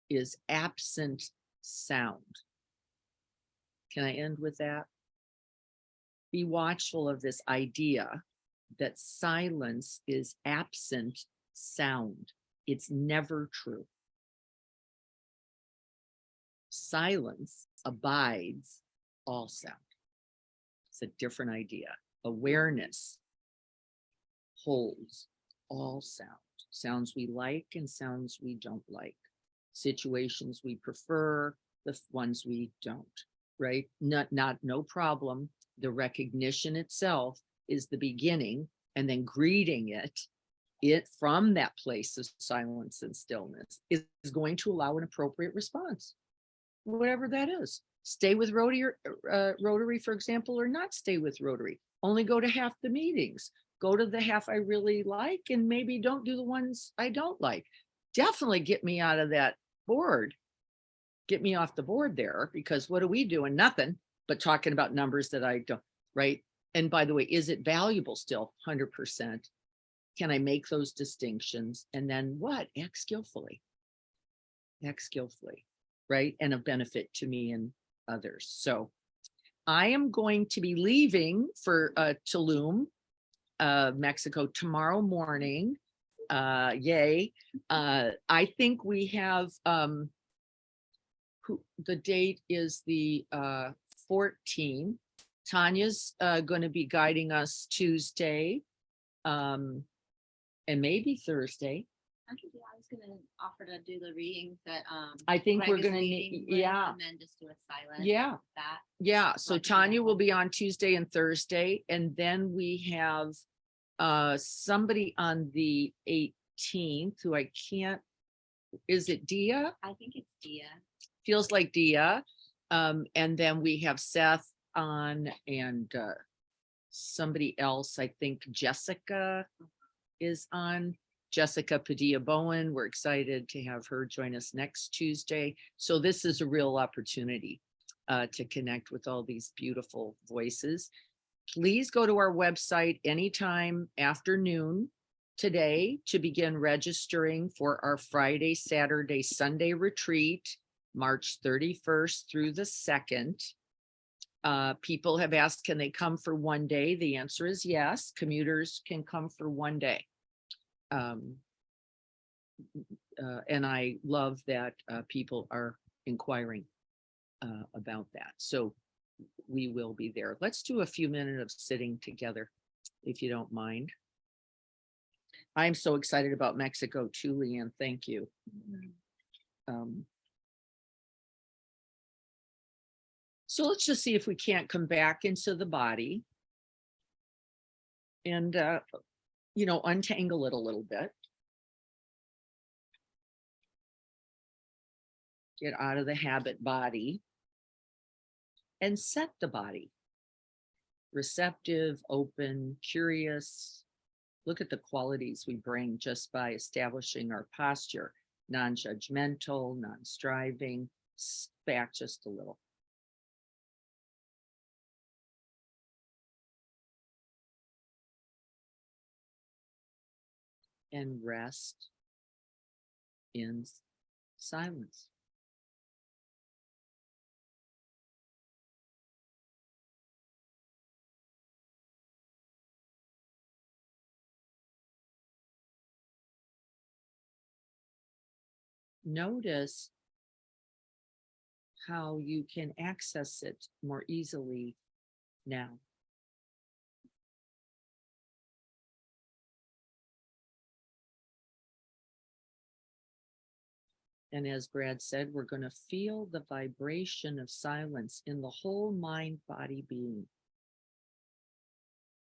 is absent sound. Can I end with that? Be watchful of this idea that silence is absent sound. It's never true. Silence abides all sound. It's a different idea. Awareness holds all sound. Sounds we like and sounds we don't like. Situations we prefer, the ones we don't, right? No problem. The recognition itself is the beginning, and then greeting it from that place of silence and stillness is going to allow an appropriate response. whatever that is. Stay with Rotary, for example, or not stay with Rotary. Only go to half the meetings. Go to the half I really like and maybe don't do the ones I don't like. Definitely get me out of that board. Get me off the board there, because what are we doing? Nothing but talking about numbers that I don't, right? And by the way, is it valuable still? 100%. Can I make those distinctions? And then what? Act skillfully. Act skillfully, right? And of benefit to me and others. So I am going to be leaving for Tulum, Mexico tomorrow morning. Yay. I think we have the date is the 14th. Tanya's going to be guiding us Tuesday, and maybe Thursday. Actually, I was gonna offer to do the readings that, I think Greg we're is gonna leading need, with, yeah, and then just do a silent. yeah, That, yeah. So Like, Tanya will yeah. be on Tuesday and Thursday, and then we have somebody on the 18th who I can't, is it Dia? I think it's Dia. Feels like Dia. And then we have Seth on and somebody else, I think Jessica is on. Jessica Padilla Bowen. We're excited to have her join us next Tuesday. So this is a real opportunity to connect with all these beautiful voices. Please go to our website anytime after noon today to begin registering for our Friday, Saturday, Sunday retreat, March 31st through the 2nd. People have asked, can they come for one day? The answer is yes. Commuters can come for one day. And I love that people are inquiring about that. So we will be there. Let's do a few minutes of sitting together, if you don't mind. I'm so excited about Mexico too, Leanne. Thank you. So let's just see if we can't come back into the body and, untangle it a little bit. Get out of the habit body and set the body. Receptive, open, curious. Look at the qualities we bring just by establishing our posture. Non-judgmental, non-striving, back just a little. And rest in silence. Notice how you can access it more easily now. And as Brad said, we're going to feel the vibration of silence in the whole mind, body, being.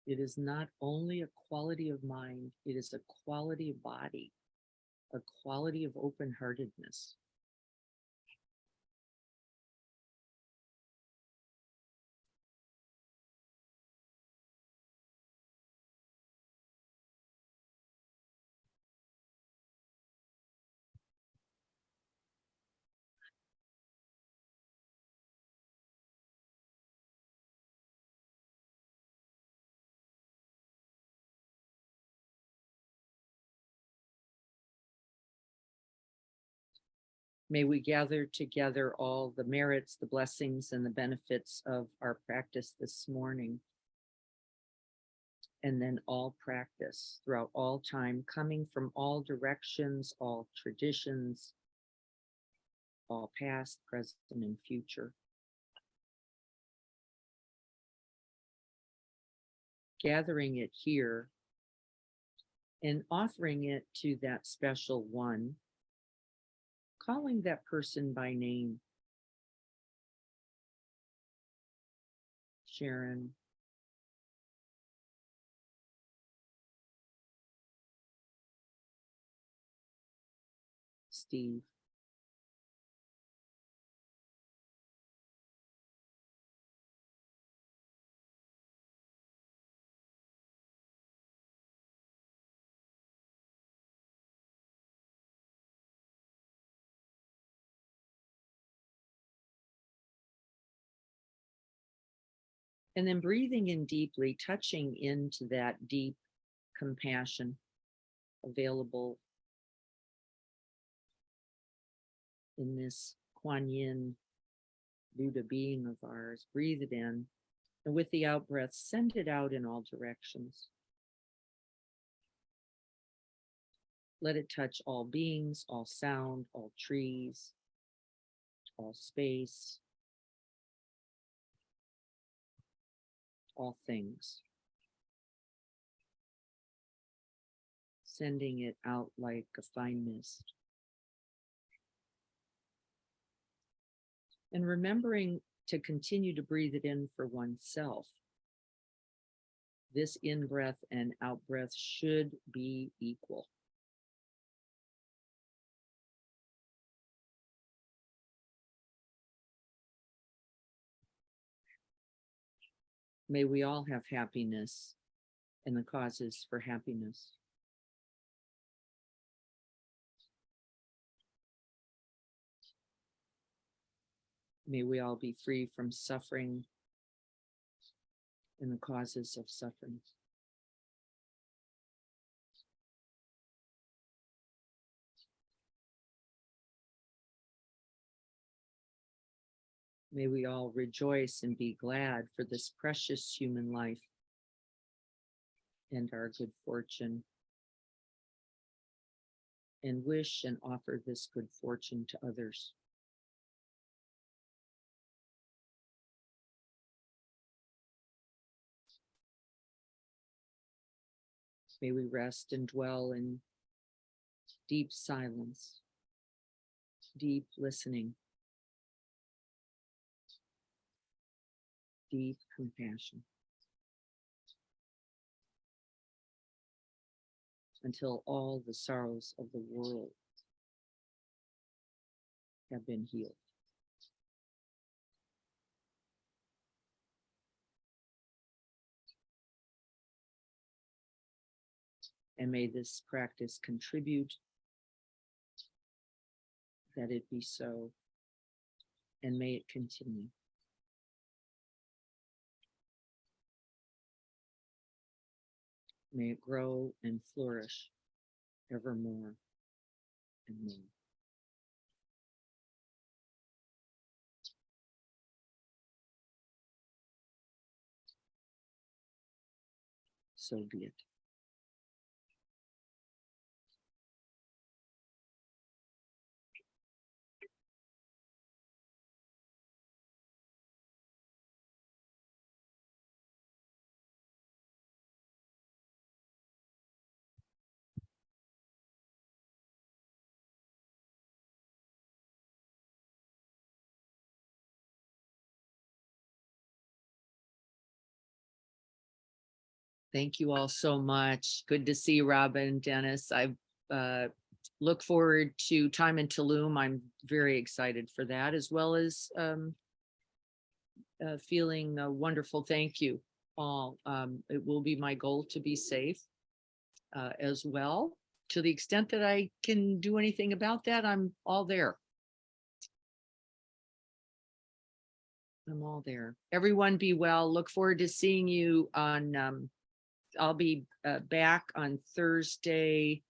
It is not only a quality of mind, it is a quality of body, a quality of open-heartedness. May we gather together all the merits, the blessings, and the benefits of our practice this morning. And then all practice throughout all time, coming from all directions, all traditions, all past, present, and future. Gathering it here and offering it to that special one, calling that person by name. Sharon, Steve, And then breathing in deeply, touching into that deep compassion available in this Kuan Yin Buddha being of ours. Breathe it in. And with the out breath, send it out in all directions. Let it touch all beings, all sound, all trees, all space, all things. Sending it out like a fine mist. And remembering to continue to breathe it in for oneself. This in breath and out breath should be equal. May we all have happiness and the causes for happiness. May we all be free from suffering and the causes of suffering. May we all rejoice and be glad for this precious human life and our good fortune, and wish and offer this good fortune to others. May we rest and dwell in deep silence, deep listening, deep compassion, until all the sorrows of the world have been healed. And may this practice contribute that it be so, and may it continue. May it grow and flourish ever more and more. So be it. Thank you all so much. Good to see Robin, Dennis. I look forward to time in Tulum. I'm very excited for that, as well as feeling a wonderful thank you all. It will be my goal to be safe as well. To the extent that I can do anything about that, I'm all there. I'm all there. Everyone be well. Look forward to seeing you on I'll be back on Thursday